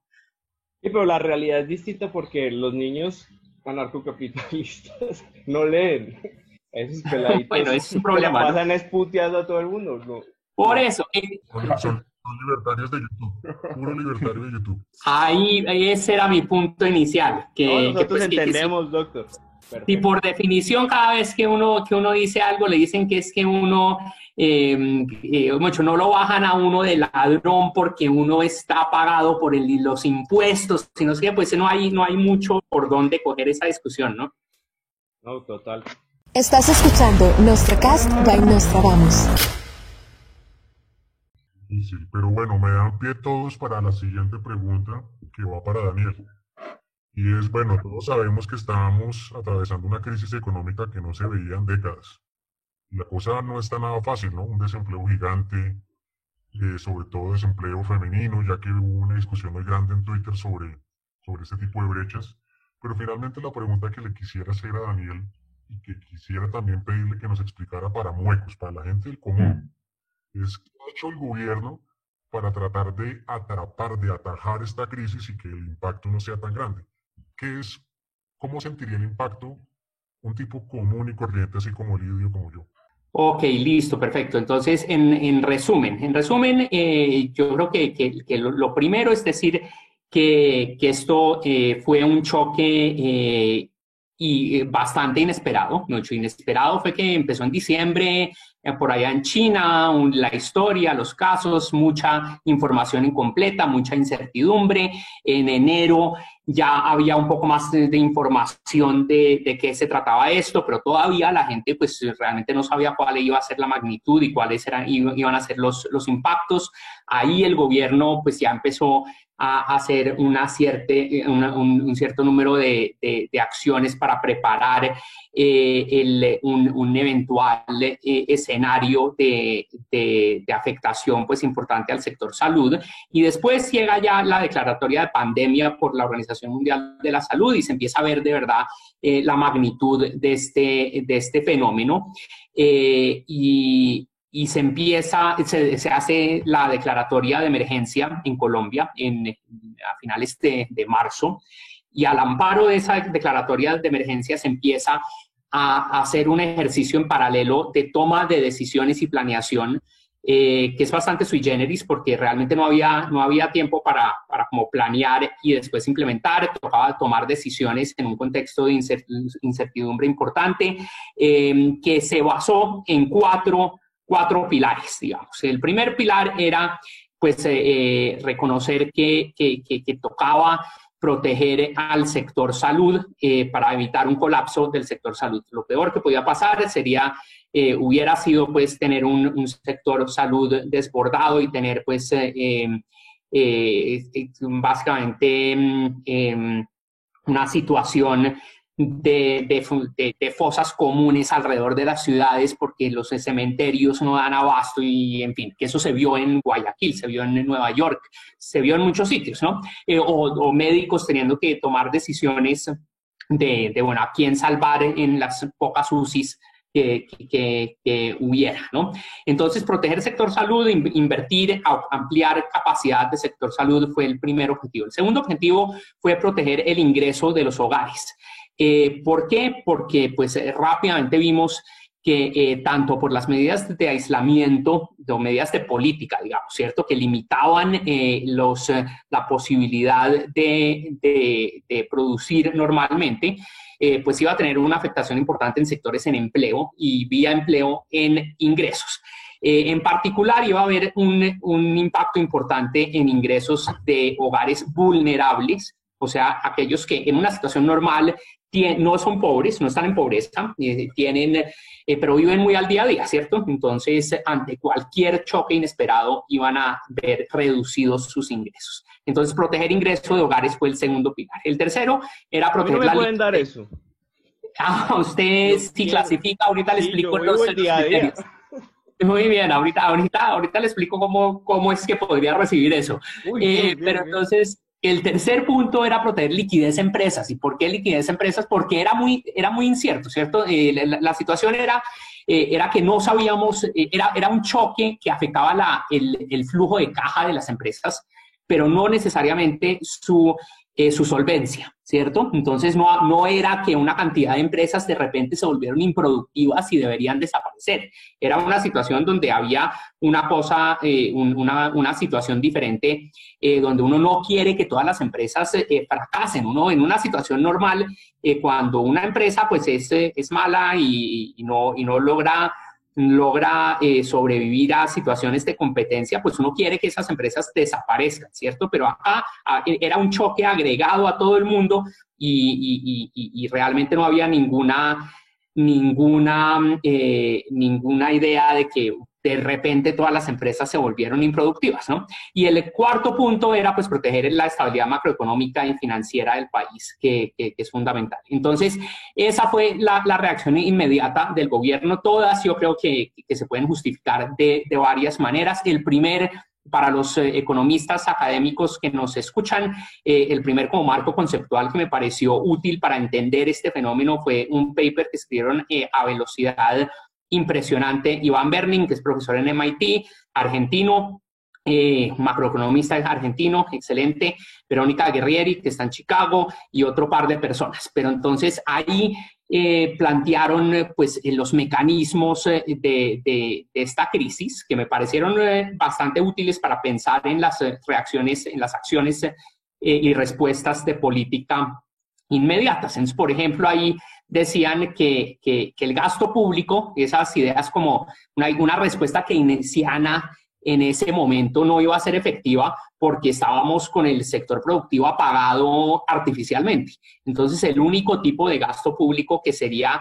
Sí, pero la realidad es distinta porque los niños anarcocapitalistas no leen. Esos peladitos bueno, es un problema, pasan esputeando a todo el mundo. No. Por eso. Son libertarios de YouTube, puro libertario de YouTube. Ahí ese era mi punto inicial. Nosotros entendemos, doctor. Y por definición, cada vez que uno dice algo, le dicen que es que uno, no lo bajan a uno de ladrón porque uno está pagado por los impuestos, sino que pues no hay mucho por dónde coger esa discusión, ¿no? No, total. Estás escuchando Nostracast by Nostradamus. Sí, pero bueno, me dan pie todos para la siguiente pregunta que va para Daniel. Y es, bueno, todos sabemos que estábamos atravesando una crisis económica que no se veía en décadas. La cosa no está nada fácil, ¿no? Un desempleo gigante, sobre todo desempleo femenino, ya que hubo una discusión muy grande en Twitter sobre este tipo de brechas. Pero finalmente la pregunta que le quisiera hacer a Daniel y que quisiera también pedirle que nos explicara para muecos, para la gente del común, es qué ha hecho el gobierno para tratar de atajar esta crisis y que el impacto no sea tan grande. ¿Cómo sentiría el impacto un tipo común y corriente, así como Lidio, como yo? Ok, listo, perfecto. Entonces, en resumen, yo creo que lo primero es decir que esto fue un choque y bastante inesperado. Mucho inesperado fue que empezó en diciembre, por allá en China, la historia, los casos, mucha información incompleta, mucha incertidumbre. En enero ya había un poco más de información de qué se trataba esto, pero todavía la gente pues realmente no sabía cuál iba a ser la magnitud y cuáles iban a ser los impactos. Ahí el gobierno pues ya empezó a hacer un cierto número de acciones para preparar un eventual escenario de afectación pues importante al sector salud. Y después llega ya la declaratoria de pandemia por la Organización Mundial de la Salud y se empieza a ver de verdad la magnitud de este fenómeno. Y se hace la declaratoria de emergencia en Colombia a finales de marzo, y al amparo de esa declaratoria de emergencia se empieza a hacer un ejercicio en paralelo de toma de decisiones y planeación que es bastante sui generis porque realmente no había tiempo para como planear y después implementar, tocaba tomar decisiones en un contexto de incertidumbre importante, que se basó en cuatro pilares, digamos. El primer pilar era pues reconocer que tocaba proteger al sector salud para evitar un colapso del sector salud. Lo peor que podía pasar hubiera sido pues tener un sector salud desbordado y tener pues básicamente una situación de fosas comunes alrededor de las ciudades porque los cementerios no dan abasto y, en fin, que eso se vio en Guayaquil, se vio en Nueva York, se vio en muchos sitios, ¿no? O médicos teniendo que tomar decisiones bueno, a quién salvar en las pocas UCIs que hubiera, ¿no? Entonces, proteger el sector salud, invertir, ampliar capacidad de sector salud fue el primer objetivo. El segundo objetivo fue proteger el ingreso de los hogares. ¿Por qué? Porque pues rápidamente vimos que tanto por las medidas de aislamiento, o medidas de política, digamos, ¿cierto? Que limitaban la posibilidad de producir normalmente, pues iba a tener una afectación importante en sectores en empleo y vía empleo en ingresos. En particular, iba a haber un impacto importante en ingresos de hogares vulnerables, o sea, aquellos que en una situación normal no son pobres, no están en pobreza, pero viven muy al día a día, ¿cierto? Entonces, ante cualquier choque inesperado, iban a ver reducidos sus ingresos. Entonces, proteger ingresos de hogares fue el segundo pilar. El tercero era proteger ¿Cómo me pueden dar eso? Usted sí clasifica, ahorita le explico los criterios. Muy bien, ahorita le explico cómo es que podría recibir eso. Bien, entonces, el tercer punto era proteger liquidez de empresas. ¿Y por qué liquidez de empresas? Porque era muy incierto, ¿cierto? La situación era que no sabíamos, era un choque que afectaba el flujo de caja de las empresas, pero no necesariamente su solvencia, ¿cierto? Entonces no era que una cantidad de empresas de repente se volvieron improductivas y deberían desaparecer. Era una situación donde había una situación diferente, donde uno no quiere que todas las empresas fracasen. Uno en una situación normal, cuando una empresa pues es mala y no logra sobrevivir a situaciones de competencia, pues uno quiere que esas empresas desaparezcan, ¿cierto? Pero acá era un choque agregado a todo el mundo y realmente no había ninguna idea de que de repente todas las empresas se volvieron improductivas, ¿no? Y el cuarto punto era pues proteger la estabilidad macroeconómica y financiera del país, que es fundamental. Entonces, esa fue la reacción inmediata del gobierno. Todas yo creo que se pueden justificar de varias maneras. Para los economistas académicos que nos escuchan, el primer como marco conceptual que me pareció útil para entender este fenómeno fue un paper que escribieron a velocidad impresionante Iván Berning, que es profesor en MIT, argentino, macroeconomista argentino, excelente, Verónica Guerrieri, que está en Chicago, y otro par de personas. Pero entonces ahí plantearon pues los mecanismos de esta crisis que me parecieron bastante útiles para pensar en las reacciones, en las acciones y respuestas de política inmediatas. Entonces, por ejemplo, ahí decían que el gasto público, esas ideas como una respuesta keynesiana en ese momento no iba a ser efectiva porque estábamos con el sector productivo apagado artificialmente. Entonces, el único tipo de gasto público que sería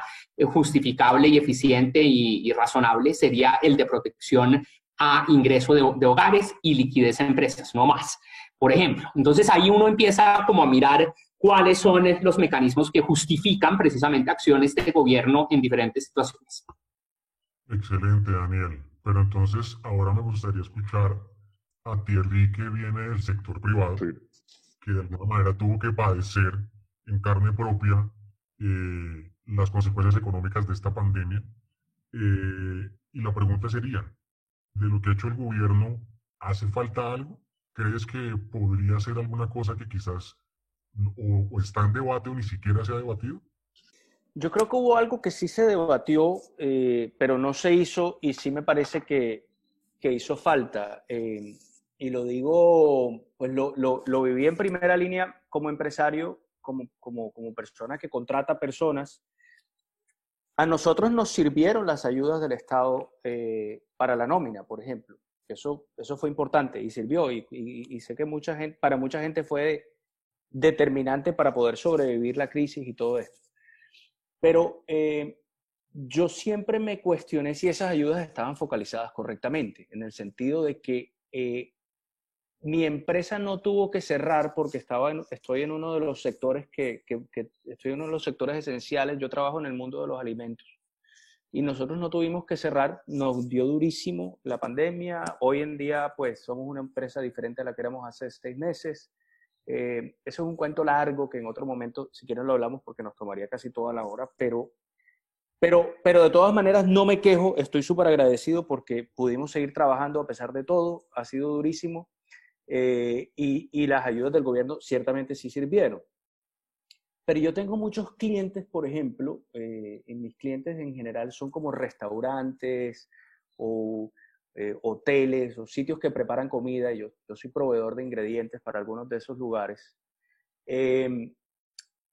justificable y eficiente y razonable sería el de protección a ingreso de hogares y liquidez de empresas, no más, por ejemplo. Entonces, ahí uno empieza como a mirar cuáles son los mecanismos que justifican precisamente acciones de gobierno en diferentes situaciones. Excelente, Daniel. Pero entonces ahora me gustaría escuchar a Thierry, que viene del sector privado, que de alguna manera tuvo que padecer en carne propia las consecuencias económicas de esta pandemia. Y la pregunta sería, de lo que ha hecho el gobierno, ¿hace falta algo? ¿Crees que podría hacer alguna cosa que quizás o está en debate o ni siquiera se ha debatido? Yo creo que hubo algo que sí se debatió, pero no se hizo, y sí me parece que que hizo falta. Y lo digo, pues lo viví en primera línea como empresario, como persona que contrata personas. A nosotros nos sirvieron las ayudas del Estado para la nómina, por ejemplo. Eso fue importante y sirvió. Y sé que para mucha gente fue determinante para poder sobrevivir la crisis y todo esto. Pero yo siempre me cuestioné si esas ayudas estaban focalizadas correctamente, en el sentido de que mi empresa no tuvo que cerrar porque estoy en uno de los sectores estoy en uno de los sectores esenciales. Yo trabajo en el mundo de los alimentos y nosotros no tuvimos que cerrar. Nos dio durísimo la pandemia. Hoy en día, pues, somos una empresa diferente a la que éramos hace 6 meses. Eso es un cuento largo que en otro momento, si quieren, lo hablamos porque nos tomaría casi toda la hora, pero de todas maneras no me quejo. Estoy súper agradecido porque pudimos seguir trabajando a pesar de todo. Ha sido durísimo. Y las ayudas del gobierno ciertamente sí sirvieron. Pero yo tengo muchos clientes, por ejemplo, mis clientes en general son como restaurantes o hoteles o sitios que preparan comida. Yo soy proveedor de ingredientes para algunos de esos lugares.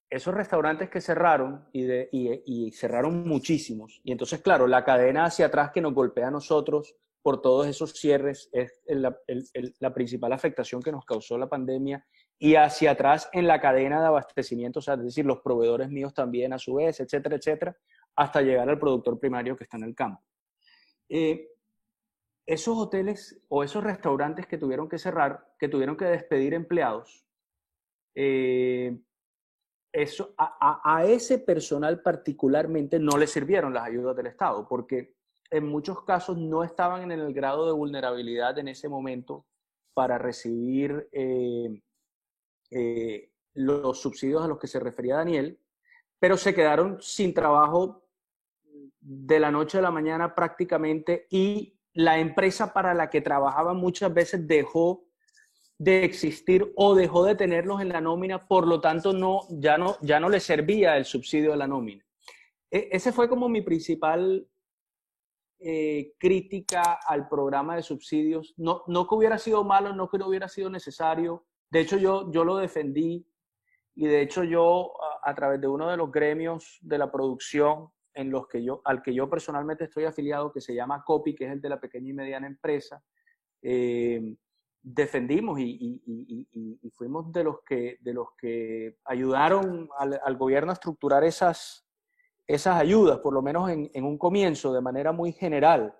Esos restaurantes que cerraron y cerraron muchísimos. Y entonces, claro, la cadena hacia atrás que nos golpea a nosotros por todos esos cierres es la principal afectación que nos causó la pandemia, y hacia atrás en la cadena de abastecimiento, o sea, es decir, los proveedores míos también a su vez, etcétera, etcétera, hasta llegar al productor primario que está en el campo. Esos hoteles o esos restaurantes que tuvieron que cerrar, que tuvieron que despedir empleados, a ese personal particularmente no le sirvieron las ayudas del Estado, porque en muchos casos no estaban en el grado de vulnerabilidad en ese momento para recibir los subsidios a los que se refería Daniel, pero se quedaron sin trabajo de la noche a la mañana prácticamente, y la empresa para la que trabajaban muchas veces dejó de existir o dejó de tenerlos en la nómina, por lo tanto ya no les servía el subsidio de la nómina. Ese fue como mi principal crítica al programa de subsidios. No que hubiera sido malo, no que no hubiera sido necesario. De hecho, yo lo defendí, y de hecho yo, a través de uno de los gremios de la producción al que yo personalmente estoy afiliado, que se llama COPI, que es el de la pequeña y mediana empresa, defendimos y fuimos de los que ayudaron al gobierno a estructurar esas ayudas, por lo menos en un comienzo, de manera muy general.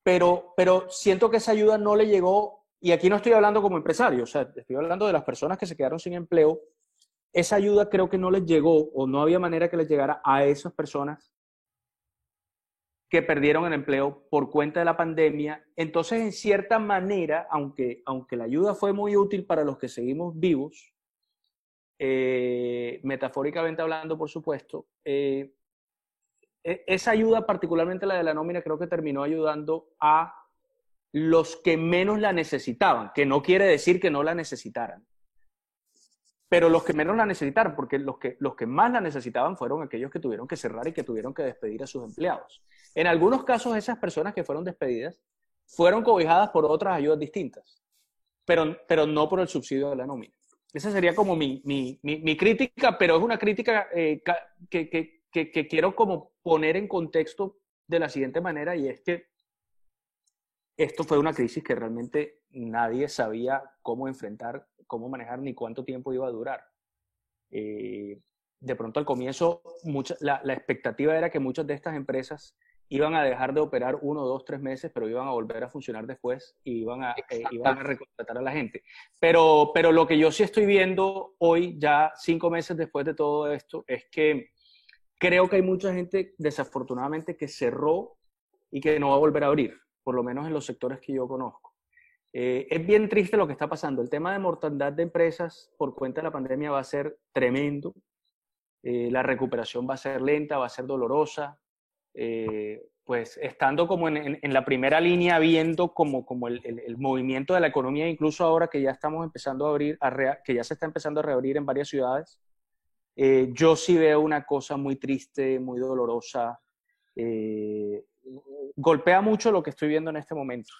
Pero siento que esa ayuda no le llegó, y aquí no estoy hablando como empresario, o sea, estoy hablando de las personas que se quedaron sin empleo. Esa ayuda creo que no les llegó, o no había manera que les llegara a esas personas que perdieron el empleo por cuenta de la pandemia. Entonces, en cierta manera, aunque la ayuda fue muy útil para los que seguimos vivos, metafóricamente hablando, por supuesto, esa ayuda, particularmente la de la nómina, creo que terminó ayudando a los que menos la necesitaban, que no quiere decir que no la necesitaran, pero los que menos la necesitaron, porque los que más la necesitaban fueron aquellos que tuvieron que cerrar y que tuvieron que despedir a sus empleados. En algunos casos, esas personas que fueron despedidas fueron cobijadas por otras ayudas distintas, pero no por el subsidio de la nómina. Esa sería como mi crítica, pero es una crítica que quiero como poner en contexto de la siguiente manera, y es que esto fue una crisis que realmente nadie sabía cómo enfrentar, cómo manejar, ni cuánto tiempo iba a durar. De pronto al comienzo la expectativa era que muchas de estas empresas iban a dejar de operar 1, 2, 3 meses, pero iban a volver a funcionar después y iban a recontratar a la gente. Pero lo que yo sí estoy viendo hoy, ya 5 meses después de todo esto, es que creo que hay mucha gente, desafortunadamente, que cerró y que no va a volver a abrir, por lo menos en los sectores que yo conozco. Es bien triste lo que está pasando. El tema de mortandad de empresas por cuenta de la pandemia va a ser tremendo. La recuperación va a ser lenta, va a ser dolorosa. Pues estando como en la primera línea, viendo como el movimiento de la economía, incluso ahora que ya estamos empezando a abrir, que ya se está empezando a reabrir en varias ciudades, yo sí veo una cosa muy triste, muy dolorosa. golpea mucho lo que estoy viendo en este momento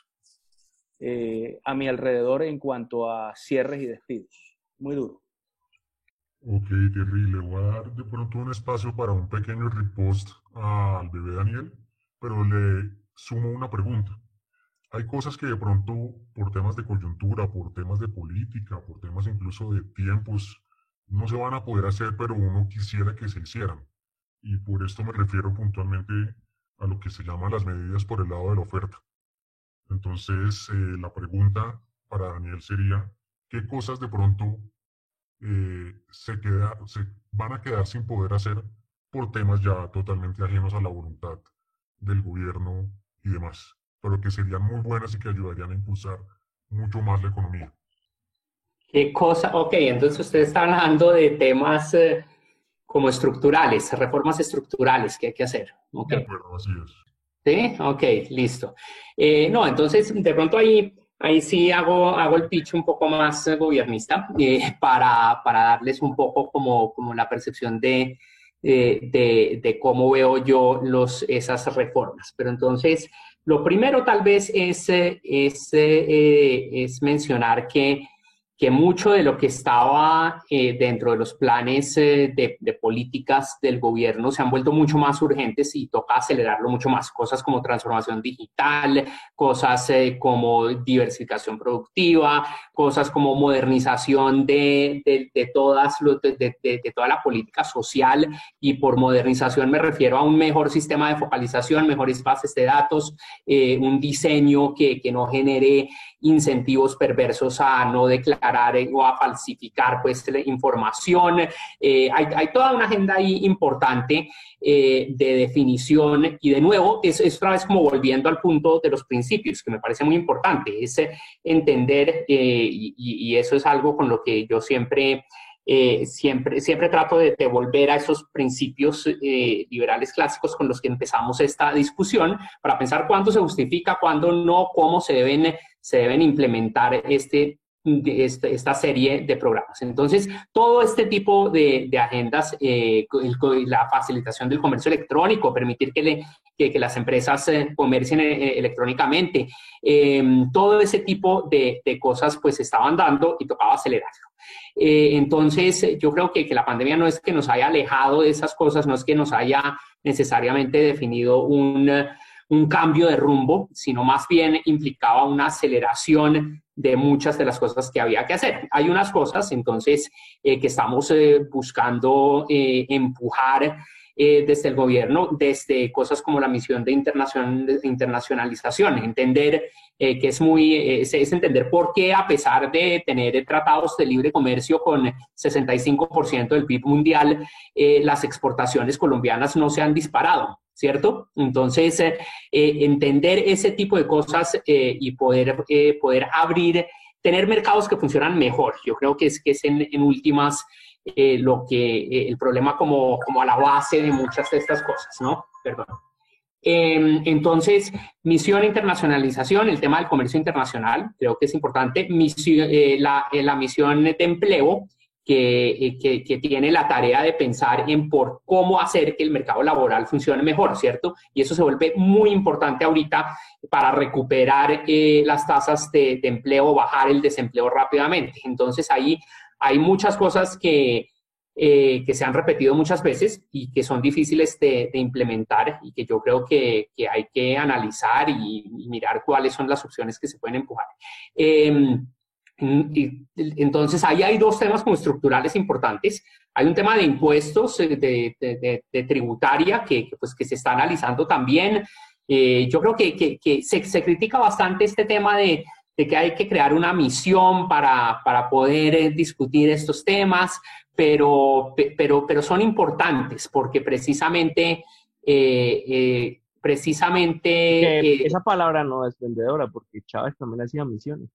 a mi alrededor en cuanto a cierres y despidos. Muy duro. Ok, Terry, le voy a dar de pronto un espacio para un pequeño repost al bebé Daniel, pero le sumo una pregunta. Hay cosas que de pronto, por temas de coyuntura, por temas de política, por temas incluso de tiempos, no se van a poder hacer, pero uno quisiera que se hicieran. Y por esto me refiero puntualmente a lo que se llama las medidas por el lado de la oferta. Entonces, la pregunta para Daniel sería, ¿qué cosas de pronto se van a quedar sin poder hacer por temas ya totalmente ajenos a la voluntad del gobierno y demás, pero que serían muy buenas y que ayudarían a impulsar mucho más la economía? ¿Qué cosa? Ok, entonces usted está hablando de temas como estructurales, reformas estructurales que hay que hacer. De Okay. acuerdo, así es. ¿Sí? Ok, listo. No, entonces de pronto ahí sí hago el pitch un poco más gobiernista para darles un poco como la percepción de cómo veo yo esas reformas. Pero entonces, lo primero tal vez es mencionar que mucho de lo que estaba dentro de los planes de políticas del gobierno se han vuelto mucho más urgentes y toca acelerarlo mucho más. Cosas como transformación digital, cosas como diversificación productiva, cosas como modernización de toda la política social, y por modernización me refiero a un mejor sistema de focalización, mejores bases de datos, un diseño que no genere incentivos perversos a no declarar o a falsificar pues la información. Hay toda una agenda ahí importante de definición, y de nuevo es otra vez como volviendo al punto de los principios, que me parece muy importante, es entender, y eso es algo con lo que yo siempre trato de volver a esos principios liberales clásicos con los que empezamos esta discusión, para pensar cuándo se justifica, cuándo no, cómo se deben implementar esta serie de programas. Entonces, todo este tipo de agendas, la facilitación del comercio electrónico, permitir que las empresas comercien electrónicamente, todo ese tipo de cosas pues estaban dando y tocaba acelerarlo. Entonces, yo creo que la pandemia no es que nos haya alejado de esas cosas, no es que nos haya necesariamente definido un cambio de rumbo, sino más bien implicaba una aceleración de muchas de las cosas que había que hacer. Hay unas cosas, entonces, que estamos buscando empujar desde el gobierno, desde cosas como la misión de internacionalización, entender que es entender por qué, a pesar de tener tratados de libre comercio con 65% del PIB mundial, las exportaciones colombianas no se han disparado, ¿cierto? Entonces, entender ese tipo de cosas y poder abrir, tener mercados que funcionan mejor. Yo creo que es en últimas el problema como a la base de muchas de estas cosas, ¿no? Perdón. Entonces, misión internacionalización, el tema del comercio internacional, creo que es importante. La misión de empleo, que tiene la tarea de pensar en por cómo hacer que el mercado laboral funcione mejor, ¿cierto? Y eso se vuelve muy importante ahorita para recuperar las tasas de empleo, bajar el desempleo rápidamente. Entonces, ahí hay muchas cosas que se han repetido muchas veces y que son difíciles de implementar, y que yo creo que hay que analizar y mirar cuáles son las opciones que se pueden empujar. Entonces, ahí hay dos temas como estructurales importantes. Hay un tema de impuestos, de tributaria, que se está analizando también. Yo creo que se critica bastante este tema de que hay que crear una misión para poder discutir estos temas, pero son importantes porque precisamente esa palabra no es vendedora, porque Chávez también hacía misiones.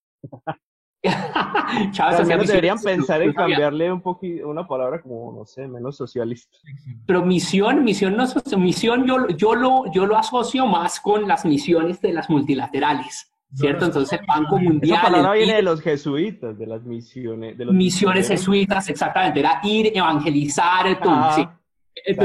Chávez Al menos deberían misiones, pensar en cambiarle un poquito una palabra como, no sé, menos socialista. Pero misión no es misión, yo lo asocio más con las misiones de las multilaterales, ¿cierto? Entonces el Banco Mundial... Esa palabra viene de los jesuitas, de las misiones. De los misiones jesuitas, exactamente, era ir, evangelizar, sí,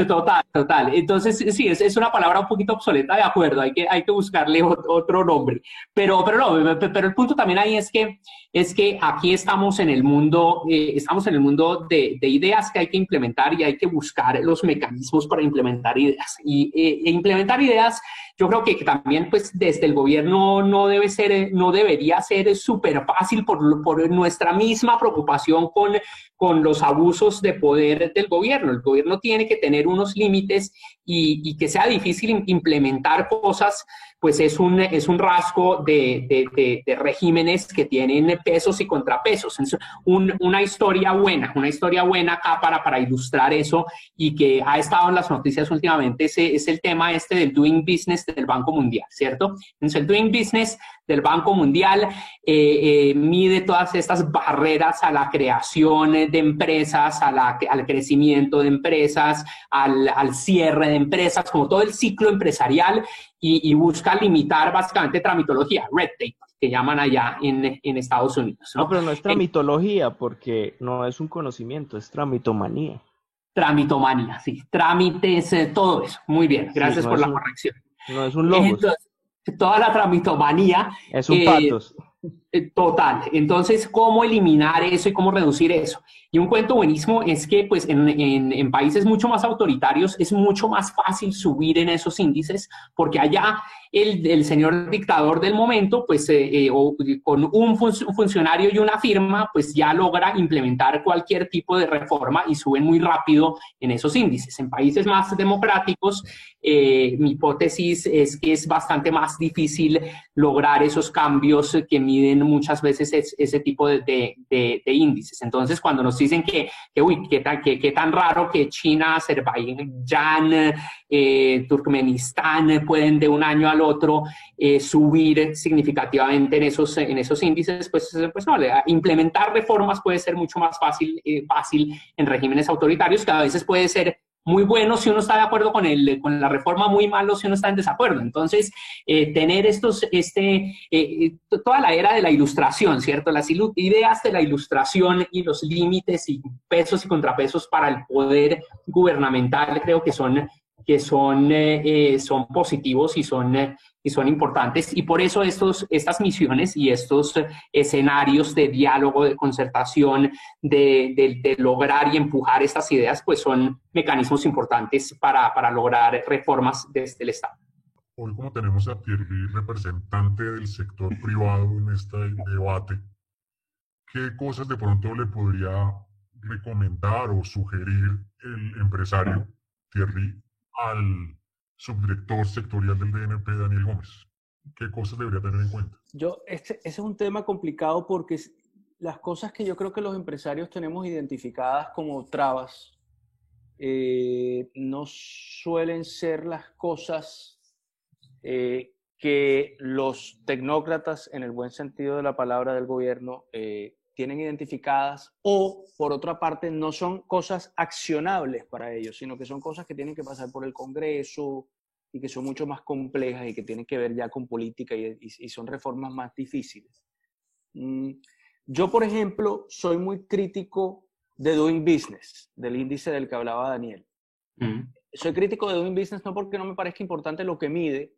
total. Total. Entonces, sí, es una palabra un poquito obsoleta, de acuerdo, hay que buscarle otro nombre. Pero no, pero el punto también ahí es que aquí estamos en el mundo, de ideas que hay que implementar y hay que buscar los mecanismos para implementar ideas. Y implementar ideas, yo creo que también, pues, desde el gobierno no debería ser súper fácil por nuestra misma preocupación con los abusos de poder del gobierno. El gobierno tiene que tener unos límites y que sea difícil implementar cosas, pues es un rasgo de regímenes que tienen pesos y contrapesos. Es una historia buena acá para ilustrar eso y que ha estado en las noticias últimamente es el tema del doing business del Banco Mundial, ¿cierto? Entonces, el doing business del Banco Mundial mide todas estas barreras a la creación de empresas, al crecimiento de empresas, al cierre de empresas, como todo el ciclo empresarial y busca limitar básicamente tramitología, red tape, que llaman allá en Estados Unidos, ¿no? No, pero no es tramitología porque no es un conocimiento, es tramitomanía. Tramitomanía, sí, trámites, todo eso. Muy bien, gracias Sí, por la corrección. No es un logos. Entonces, toda la tramitomanía. Es un patos. Total. Entonces, ¿cómo eliminar eso y cómo reducir eso? Y un cuento buenísimo es que, pues, en países mucho más autoritarios es mucho más fácil subir en esos índices porque allá el señor dictador del momento, pues, con un funcionario y una firma, pues ya logra implementar cualquier tipo de reforma y suben muy rápido en esos índices. En países más democráticos, mi hipótesis es que es bastante más difícil lograr esos cambios que miden muchas veces ese tipo de índices. Entonces, cuando nos dicen qué tan raro que China, Azerbaiyán, Turkmenistán pueden de un año al otro subir significativamente en esos índices, pues no, implementar reformas puede ser mucho más fácil en regímenes autoritarios, que a veces puede ser muy bueno si uno está de acuerdo con la reforma, muy malo si uno está en desacuerdo. Entonces, tener toda la era de la ilustración, ¿cierto? Las ideas de la ilustración y los límites y pesos y contrapesos para el poder gubernamental creo que son positivos y son importantes, y por eso estas misiones y estos escenarios de diálogo, de concertación, de lograr y empujar estas ideas, pues son mecanismos importantes para lograr reformas desde el Estado. Hoy, como tenemos a Thierry, representante del sector privado en este debate, ¿qué cosas de pronto le podría recomendar o sugerir el empresario Thierry al subdirector sectorial del DNP, Daniel Gómez? ¿Qué cosas debería tener en cuenta? Ese es un tema complicado porque las cosas que yo creo que los empresarios tenemos identificadas como trabas no suelen ser las cosas que los tecnócratas, en el buen sentido de la palabra del gobierno, tienen identificadas, o por otra parte no son cosas accionables para ellos, sino que son cosas que tienen que pasar por el Congreso y que son mucho más complejas y que tienen que ver ya con política y son reformas más difíciles. Yo, por ejemplo, soy muy crítico de Doing Business, del índice del que hablaba Daniel. Soy crítico de Doing Business no porque no me parezca importante lo que mide,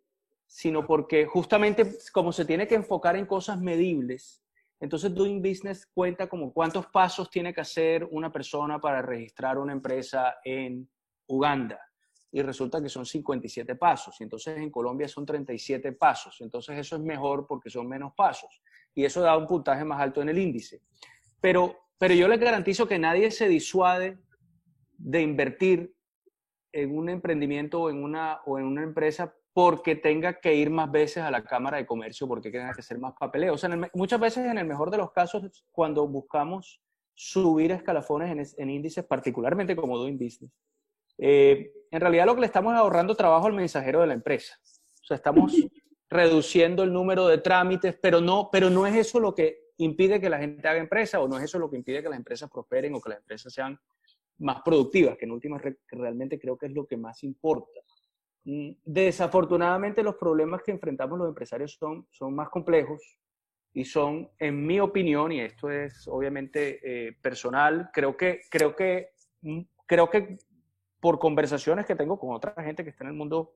sino porque justamente como se tiene que enfocar en cosas medibles, entonces Doing Business cuenta como cuántos pasos tiene que hacer una persona para registrar una empresa en Uganda. Y resulta que son 57 pasos. Y entonces en Colombia son 37 pasos. Entonces eso es mejor porque son menos pasos. Y eso da un puntaje más alto en el índice. Pero yo les garantizo que nadie se disuade de invertir en un emprendimiento o en una empresa porque tenga que ir más veces a la Cámara de Comercio, porque tenga que hacer más papeleo. O sea, muchas veces, en el mejor de los casos, cuando buscamos subir escalafones en índices, particularmente como Doing Business, en realidad lo que le estamos ahorrando trabajo al mensajero de la empresa. O sea, estamos reduciendo el número de trámites, pero no es eso lo que impide que la gente haga empresa, o no es eso lo que impide que las empresas prosperen o que las empresas sean más productivas, que en últimas realmente creo que es lo que más importa. Desafortunadamente los problemas que enfrentamos los empresarios son más complejos y son, en mi opinión, y esto es obviamente personal, creo que por conversaciones que tengo con otra gente que está en el mundo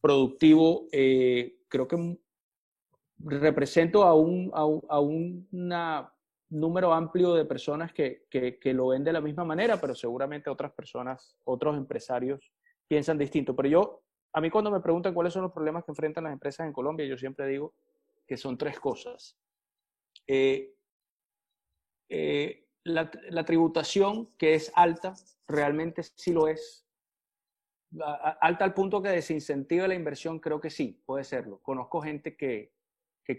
productivo, creo que represento a un número amplio de personas que lo ven de la misma manera, pero seguramente otras personas, otros empresarios piensan distinto. Pero a mí cuando me preguntan cuáles son los problemas que enfrentan las empresas en Colombia, yo siempre digo que son 3 cosas. La tributación, que es alta, realmente sí lo es. Alta al punto que desincentiva la inversión, creo que sí, puede serlo. Conozco gente que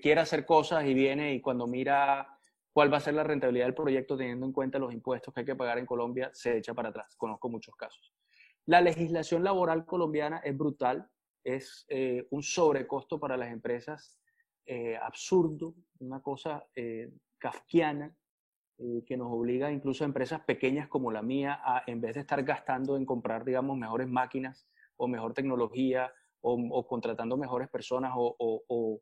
quiere hacer cosas y viene y cuando mira cuál va a ser la rentabilidad del proyecto teniendo en cuenta los impuestos que hay que pagar en Colombia, se echa para atrás. Conozco muchos casos. La legislación laboral colombiana es brutal, es un sobrecosto para las empresas absurdo, una cosa kafkiana, que nos obliga incluso a empresas pequeñas como la mía a, en vez de estar gastando en comprar, digamos, mejores máquinas o mejor tecnología o contratando mejores personas o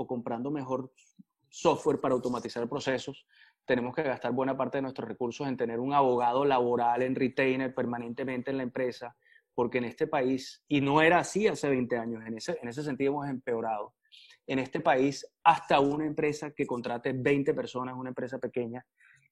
comprando mejor software para automatizar procesos, tenemos que gastar buena parte de nuestros recursos en tener un abogado laboral en retainer permanentemente en la empresa, porque en este país, y no era así hace 20 años, en ese sentido hemos empeorado. En este país, hasta una empresa que contrate 20 personas, una empresa pequeña,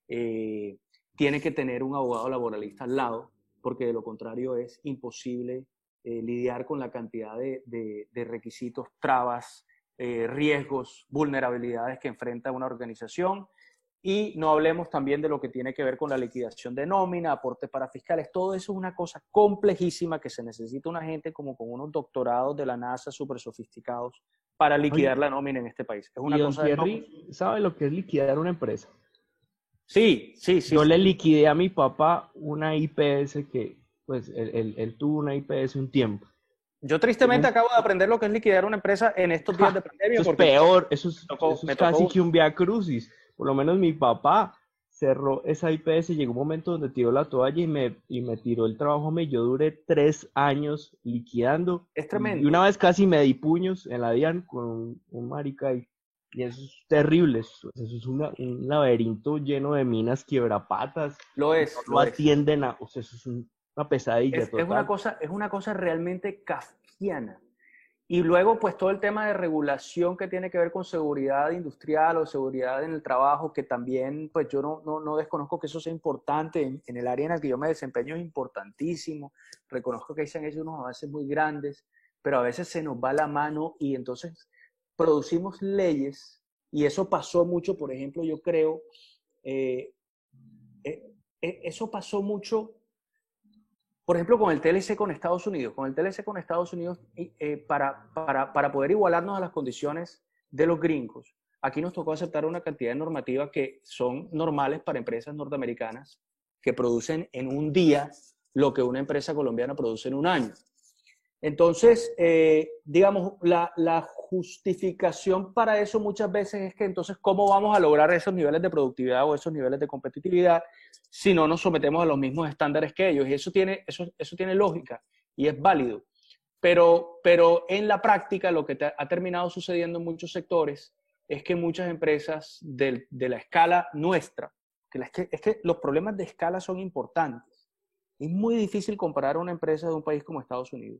tiene que tener un abogado laboralista al lado, porque de lo contrario es imposible lidiar con la cantidad de requisitos, trabas, riesgos, vulnerabilidades que enfrenta una organización. Y no hablemos también de lo que tiene que ver con la liquidación de nómina, aportes para fiscales. Todo eso es una cosa complejísima que se necesita una gente como con unos doctorados de la NASA súper sofisticados para liquidar la nómina en este país. Es una cosa Thierry, ¿sabe lo que es liquidar una empresa? Sí. Yo le liquidé a mi papá una IPS que, pues, él tuvo una IPS un tiempo. Yo tristemente acabo de aprender lo que es liquidar una empresa en estos días de pandemia. Eso es peor, eso es casi que un vía crucis. Por lo menos mi papá cerró esa IPS y llegó un momento donde tiró la toalla y me tiró el trabajo. Yo duré 3 años liquidando. Es tremendo. Y una vez casi me di puños en la DIAN con un marica y eso es terrible. Eso es un laberinto lleno de minas quiebrapatas. Lo es. No atienden a... O sea, eso es una pesadilla total. Es una cosa realmente kafkiana. Y luego, pues, todo el tema de regulación que tiene que ver con seguridad industrial o seguridad en el trabajo, que también, pues, yo no desconozco que eso sea importante. En el área en la que yo me desempeño es importantísimo. Reconozco que ahí se han hecho unos avances muy grandes, pero a veces se nos va la mano y entonces producimos leyes, y eso pasó mucho, por ejemplo, yo creo, eso pasó mucho, por ejemplo, con el TLC con Estados Unidos. Con el TLC con Estados Unidos, para poder igualarnos a las condiciones de los gringos, aquí nos tocó aceptar una cantidad de normativas que son normales para empresas norteamericanas que producen en un día lo que una empresa colombiana produce en un año. Entonces, digamos, la justificación para eso muchas veces es que entonces, ¿cómo vamos a lograr esos niveles de productividad o esos niveles de competitividad si no nos sometemos a los mismos estándares que ellos? Y eso tiene lógica y es válido. Pero en la práctica lo que ha terminado sucediendo en muchos sectores es que muchas empresas de la escala nuestra, es que los problemas de escala son importantes. Es muy difícil comparar una empresa de un país como Estados Unidos.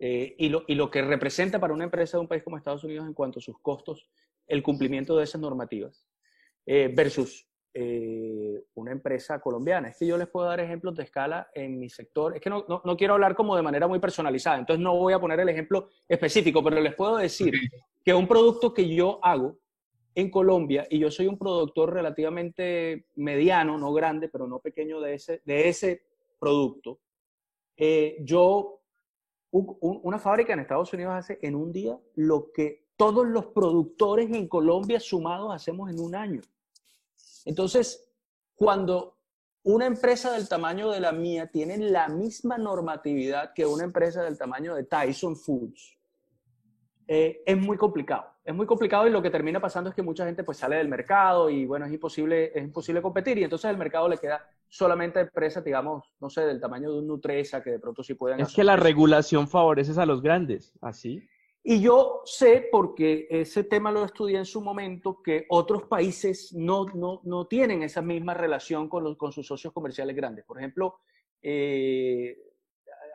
Y lo que representa para una empresa de un país como Estados Unidos en cuanto a sus costos, el cumplimiento de esas normativas, versus una empresa colombiana. Es que yo les puedo dar ejemplos de escala en mi sector. Es que no quiero hablar como de manera muy personalizada, entonces no voy a poner el ejemplo específico, pero les puedo decir que un producto que yo hago en Colombia, y yo soy un productor relativamente mediano, no grande, pero no pequeño de ese producto, una fábrica en Estados Unidos hace en un día lo que todos los productores en Colombia sumados hacemos en un año. Entonces, cuando una empresa del tamaño de la mía tiene la misma normatividad que una empresa del tamaño de Tyson Foods, es muy complicado. Es muy complicado, y lo que termina pasando es que mucha gente pues sale del mercado y bueno, es imposible competir, y entonces el mercado le queda solamente a empresas, digamos, no sé, del tamaño de un Nutresa, que de pronto sí pueden... Es que la regulación favorece a los grandes, ¿así? Y yo sé, porque ese tema lo estudié en su momento, que otros países no tienen esa misma relación con sus socios comerciales grandes. Por ejemplo,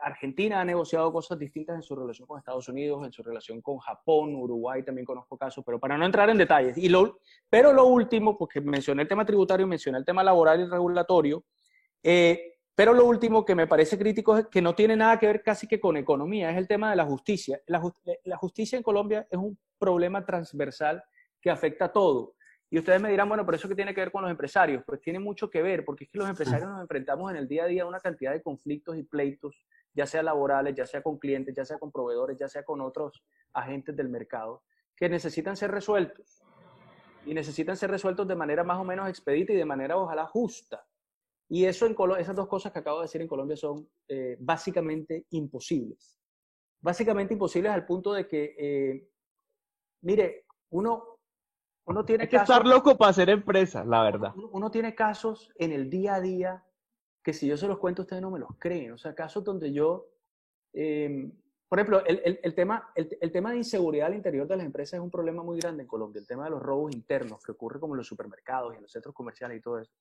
Argentina ha negociado cosas distintas en su relación con Estados Unidos, en su relación con Japón, Uruguay también conozco casos, pero para no entrar en detalles. Pero lo último, porque mencioné el tema tributario, mencioné el tema laboral y regulatorio, pero lo último que me parece crítico es que no tiene nada que ver casi que con economía, es el tema de la justicia. La justicia en Colombia es un problema transversal que afecta a todo. Y ustedes me dirán, bueno, ¿pero eso qué tiene que ver con los empresarios? Pues tiene mucho que ver, porque es que los empresarios nos enfrentamos en el día a día a una cantidad de conflictos y pleitos, ya sea laborales, ya sea con clientes, ya sea con proveedores, ya sea con otros agentes del mercado, que necesitan ser resueltos. Y necesitan ser resueltos de manera más o menos expedita y de manera ojalá justa. Y eso esas dos cosas que acabo de decir en Colombia son básicamente imposibles. Básicamente imposibles al punto de que, mire, uno tiene Hay que estar loco para hacer empresa, la verdad. Uno tiene casos en el día a día que si yo se los cuento ustedes no me los creen. O sea, casos donde yo, por ejemplo, el tema de inseguridad al interior de las empresas es un problema muy grande en Colombia. El tema de los robos internos que ocurre como en los supermercados y en los centros comerciales y todo eso.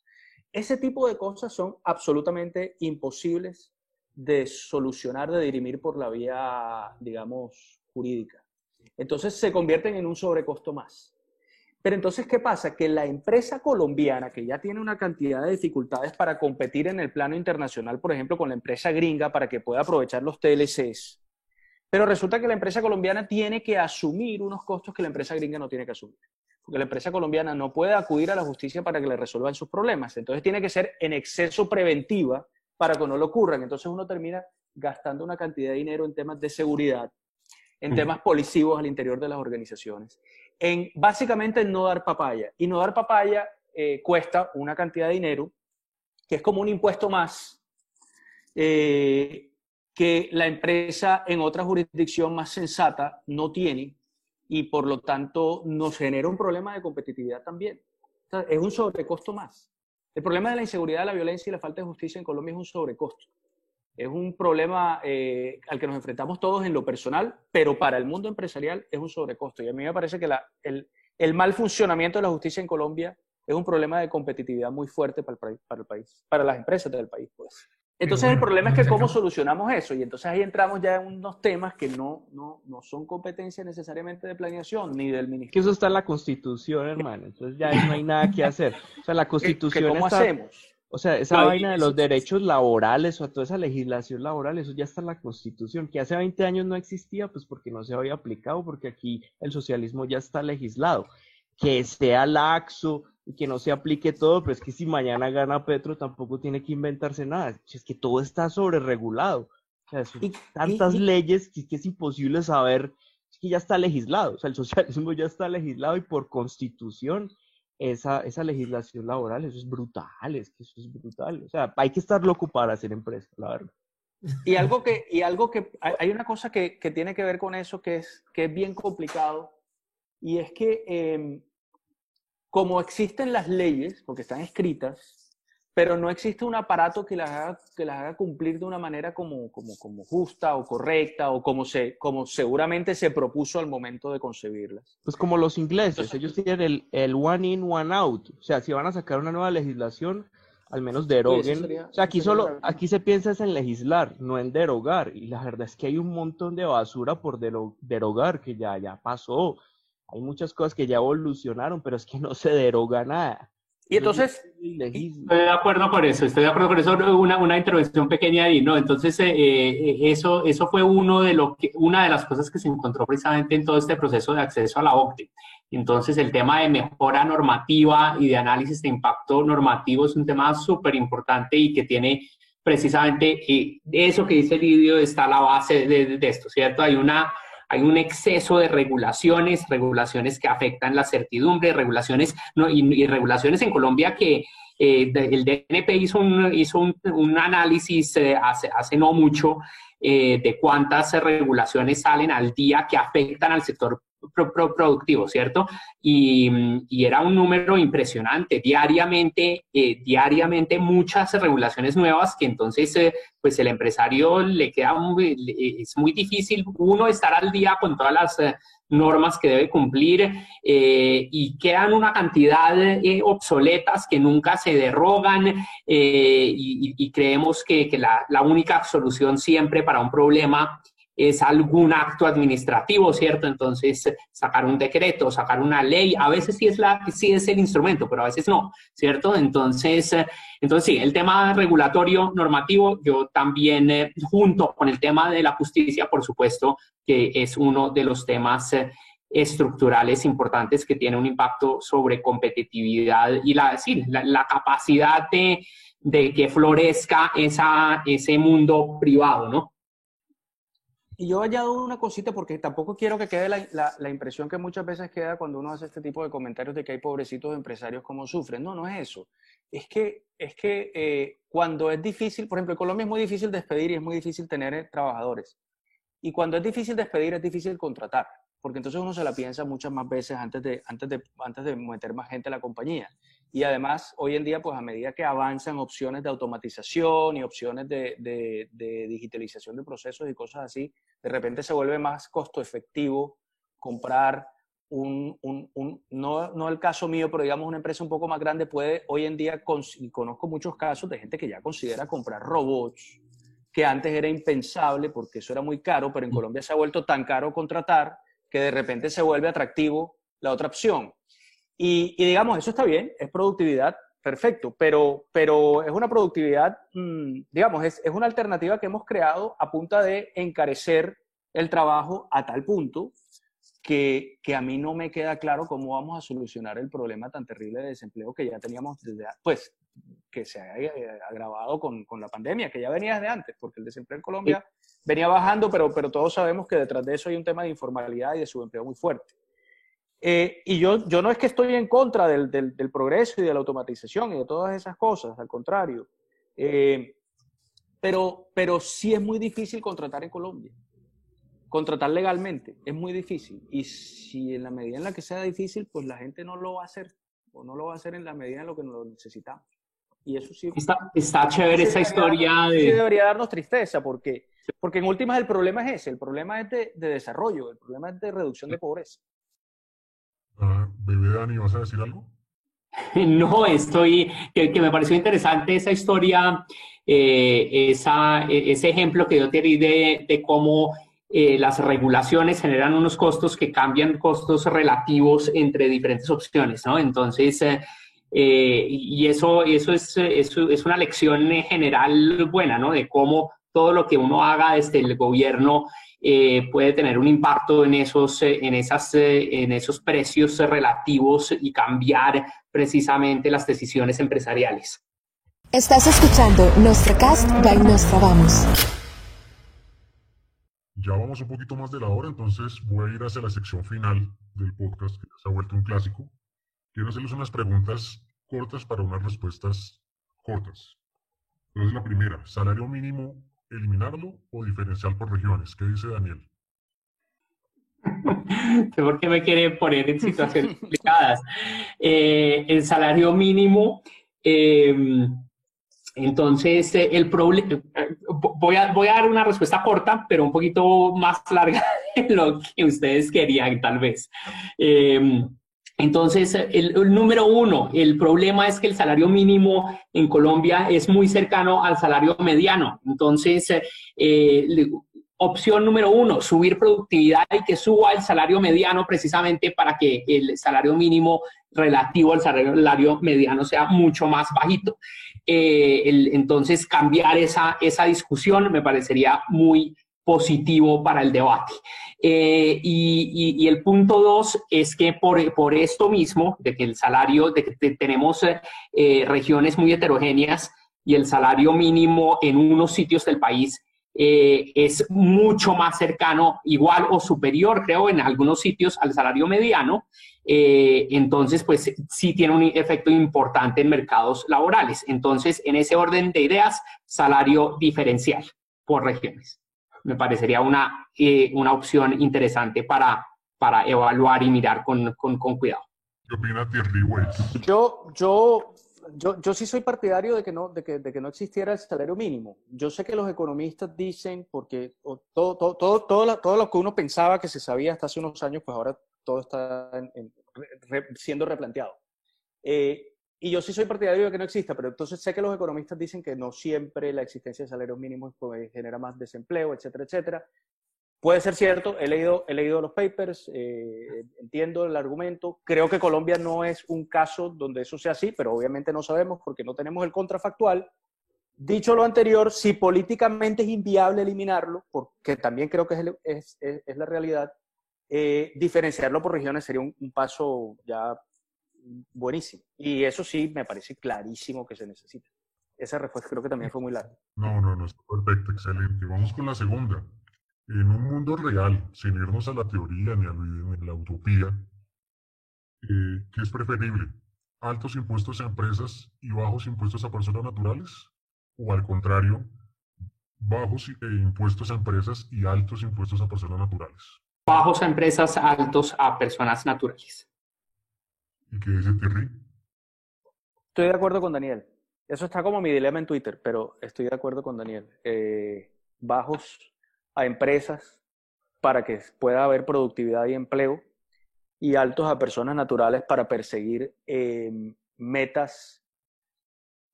Ese tipo de cosas son absolutamente imposibles de solucionar, de dirimir por la vía, digamos, jurídica. Entonces se convierten en un sobrecosto más. Pero entonces, ¿qué pasa? Que la empresa colombiana, que ya tiene una cantidad de dificultades para competir en el plano internacional, por ejemplo, con la empresa gringa para que pueda aprovechar los TLCs, pero resulta que la empresa colombiana tiene que asumir unos costos que la empresa gringa no tiene que asumir. Porque la empresa colombiana no puede acudir a la justicia para que le resuelvan sus problemas. Entonces tiene que ser en exceso preventiva para que no le ocurran. Entonces uno termina gastando una cantidad de dinero en temas de seguridad, en temas policivos al interior de las organizaciones, en básicamente no dar papaya. Y no dar papaya cuesta una cantidad de dinero que es como un impuesto más que la empresa en otra jurisdicción más sensata no tiene y por lo tanto nos genera un problema de competitividad también. O sea, es un sobrecosto más. El problema de la inseguridad, la violencia y la falta de justicia en Colombia es un sobrecosto. Es un problema al que nos enfrentamos todos en lo personal, pero para el mundo empresarial es un sobrecosto. Y a mí me parece que el mal funcionamiento de la justicia en Colombia es un problema de competitividad muy fuerte para el país, para las empresas del país, pues. Entonces el problema es que cómo solucionamos eso, y entonces ahí entramos ya en unos temas que no son competencia necesariamente de planeación, ni del ministerio. Que eso está en la Constitución, hermano, entonces ya no hay nada que hacer. O sea, la Constitución ¿Cómo está... hacemos? O sea, esa vaina de los derechos laborales o toda esa legislación laboral, eso ya está en la Constitución, que hace 20 años no existía, pues porque no se había aplicado, porque aquí el socialismo ya está legislado. Que sea laxo y que no se aplique todo, pero es que si mañana gana Petro tampoco tiene que inventarse nada. Es que todo está sobreregulado. O sea, son tantas leyes que es imposible saber, es que ya está legislado. O sea, el socialismo ya está legislado y por Constitución esa legislación laboral, eso es brutal, es que eso es brutal. O sea, hay que estar loco para hacer empresa, la verdad. Y algo que hay una cosa que tiene que ver con eso que es bien complicado, y es que como existen las leyes, porque están escritas, pero no existe un aparato que las haga cumplir de una manera como justa o correcta o como seguramente se propuso al momento de concebirlas. Pues como los ingleses, ellos tienen el one in, one out. O sea, si van a sacar una nueva legislación, al menos deroguen. O sea, aquí se piensa es en legislar, no en derogar. Y la verdad es que hay un montón de basura por derogar que ya pasó. Hay muchas cosas que ya evolucionaron, pero es que no se deroga nada. Y entonces... Estoy de acuerdo con eso. Una intervención pequeña ahí, ¿no? Entonces, eso fue una de las cosas que se encontró precisamente en todo este proceso de acceso a la OCDE. Entonces, el tema de mejora normativa y de análisis de impacto normativo es un tema súper importante y que tiene precisamente eso que dice Lidio está a la base de esto, ¿cierto? Hay un exceso de regulaciones que afectan la certidumbre, regulaciones en Colombia que el DNP hizo un análisis hace no mucho de cuántas regulaciones salen al día que afectan al sector productivo, ¿cierto? Y era un número impresionante. Diariamente muchas regulaciones nuevas que entonces pues el empresario es muy difícil, uno, estar al día con todas las normas que debe cumplir y quedan una cantidad obsoletas que nunca se derrogan y creemos que la única solución siempre para un problema es algún acto administrativo, ¿cierto? Entonces, sacar un decreto, sacar una ley, a veces sí es el instrumento, pero a veces no, ¿cierto? Entonces sí, el tema regulatorio, normativo, yo también, junto con el tema de la justicia, por supuesto, que es uno de los temas estructurales importantes que tiene un impacto sobre competitividad y la capacidad de que florezca ese mundo privado, ¿no? Y yo añado una cosita porque tampoco quiero que quede la impresión que muchas veces queda cuando uno hace este tipo de comentarios de que hay pobrecitos empresarios como sufren. No, no es eso. Es que cuando es difícil, por ejemplo, en Colombia es muy difícil despedir y es muy difícil tener trabajadores. Y cuando es difícil despedir es difícil contratar, porque entonces uno se la piensa muchas más veces antes de meter más gente a la compañía. Y además, hoy en día, pues a medida que avanzan opciones de automatización y opciones de digitalización de procesos y cosas así, de repente se vuelve más costo efectivo comprar no el caso mío, pero digamos una empresa un poco más grande puede hoy en día, y conozco muchos casos de gente que ya considera comprar robots, que antes era impensable porque eso era muy caro, pero en Colombia se ha vuelto tan caro contratar que de repente se vuelve atractivo la otra opción. Y digamos, eso está bien, es productividad, perfecto, pero es una productividad, digamos, es una alternativa que hemos creado a punta de encarecer el trabajo a tal punto que a mí no me queda claro cómo vamos a solucionar el problema tan terrible de desempleo que ya teníamos que se ha agravado con la pandemia, que ya venía desde antes, porque el desempleo en Colombia venía bajando, pero todos sabemos que detrás de eso hay un tema de informalidad y de subempleo muy fuerte. Y yo no es que estoy en contra del progreso y de la automatización y de todas esas cosas, al contrario. Pero sí es muy difícil contratar en Colombia. Contratar legalmente es muy difícil. Y si en la medida en la que sea difícil, pues la gente no lo va a hacer. O no lo va a hacer en la medida en lo que lo necesitamos. Y eso sí. Está chévere esa historia de... Sí debería darnos tristeza porque en últimas el problema es ese. El problema es de desarrollo. El problema es de reducción de pobreza. Bebé Dani, ¿vas a decir algo? No, que me pareció interesante esa historia, ese ejemplo que yo te di de cómo las regulaciones generan unos costos que cambian costos relativos entre diferentes opciones, ¿no? Entonces, y eso es una lección general buena, ¿no? De cómo todo lo que uno haga desde el gobierno puede tener un impacto en esos precios relativos y cambiar precisamente las decisiones empresariales. Estás escuchando Nostracast by Nostrabamos. Ya vamos un poquito más de la hora, entonces voy a ir hacia la sección final del podcast, que se ha vuelto un clásico. Quiero hacerles unas preguntas cortas para unas respuestas cortas. Entonces la primera, salario mínimo, ¿eliminarlo o diferencial por regiones? ¿Qué dice Daniel? ¿Por qué me quiere poner en situaciones complicadas? El salario mínimo, entonces el problema, voy a dar una respuesta corta, pero un poquito más larga de lo que ustedes querían, tal vez. Entonces, el número uno, el problema es que el salario mínimo en Colombia es muy cercano al salario mediano. Entonces, opción número uno, subir productividad y que suba el salario mediano precisamente para que el salario mínimo relativo al salario mediano sea mucho más bajito. Entonces, cambiar esa discusión me parecería muy positivo para el debate. Y el punto dos es que por esto mismo, de que el salario, de que tenemos regiones muy heterogéneas y el salario mínimo en unos sitios del país es mucho más cercano, igual o superior, creo, en algunos sitios al salario mediano, entonces pues sí tiene un efecto importante en mercados laborales. Entonces, en ese orden de ideas, salario diferencial por regiones. Me parecería una opción interesante para para evaluar y mirar con cuidado. ¿Qué opina Thierry Weiss? Yo sí soy partidario de que no existiera el salario mínimo. Yo sé que los economistas dicen, porque todo lo que uno pensaba que se sabía hasta hace unos años, pues ahora todo está siendo replanteado. Y yo sí soy partidario de que no exista, pero entonces sé que los economistas dicen que no siempre la existencia de salarios mínimos pues, genera más desempleo, etcétera, etcétera. Puede ser cierto, he leído los papers, entiendo el argumento. Creo que Colombia no es un caso donde eso sea así, pero obviamente no sabemos porque no tenemos el contrafactual. Dicho lo anterior, si políticamente es inviable eliminarlo, porque también creo que es la realidad, diferenciarlo por regiones sería un paso ya buenísimo. Y eso sí me parece clarísimo que se necesita. Esa respuesta creo que también fue muy larga. No, está perfecto, excelente. Vamos con la segunda. En un mundo real, sin irnos a la teoría ni a la utopía, ¿qué es preferible? ¿Altos impuestos a empresas y bajos impuestos a personas naturales? ¿O al contrario, bajos impuestos a empresas y altos impuestos a personas naturales? Bajos a empresas, altos a personas naturales. ¿Y qué dice Thierry? Estoy de acuerdo con Daniel. Eso está como mi dilema en Twitter, pero estoy de acuerdo con Daniel. Bajos a empresas para que pueda haber productividad y empleo, y altos a personas naturales para perseguir metas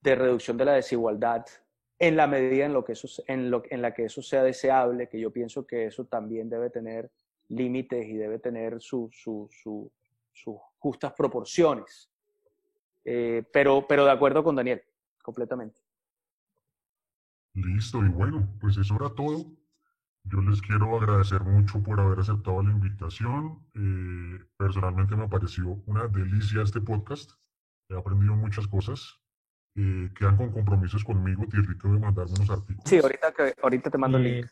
de reducción de la desigualdad en la medida en la que eso sea deseable, que yo pienso que eso también debe tener límites y debe tener sus justas proporciones. Pero de acuerdo con Daniel, completamente. Listo, y bueno, pues eso era todo. Yo les quiero agradecer mucho por haber aceptado la invitación. Personalmente me pareció una delicia este podcast. He aprendido muchas cosas. Quedan con compromisos conmigo. Thierry, que voy a mandarme unos artículos. Sí, ahorita te mando el link.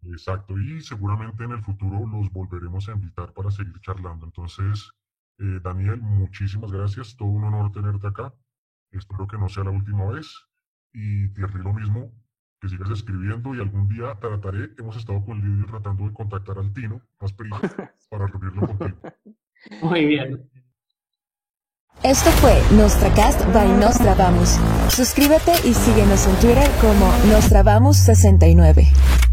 Exacto, y seguramente en el futuro los volveremos a invitar para seguir charlando. Entonces, Daniel, muchísimas gracias. Todo un honor tenerte acá. Espero que no sea la última vez. Y Thierry, lo mismo. Que sigas escribiendo y algún día trataré, hemos estado con Lidio tratando de contactar al Tino, más primo, para reunirlo contigo. Muy bien. Esto fue Nostracast by Nostradamus. Suscríbete y síguenos en Twitter como Nostradamus69.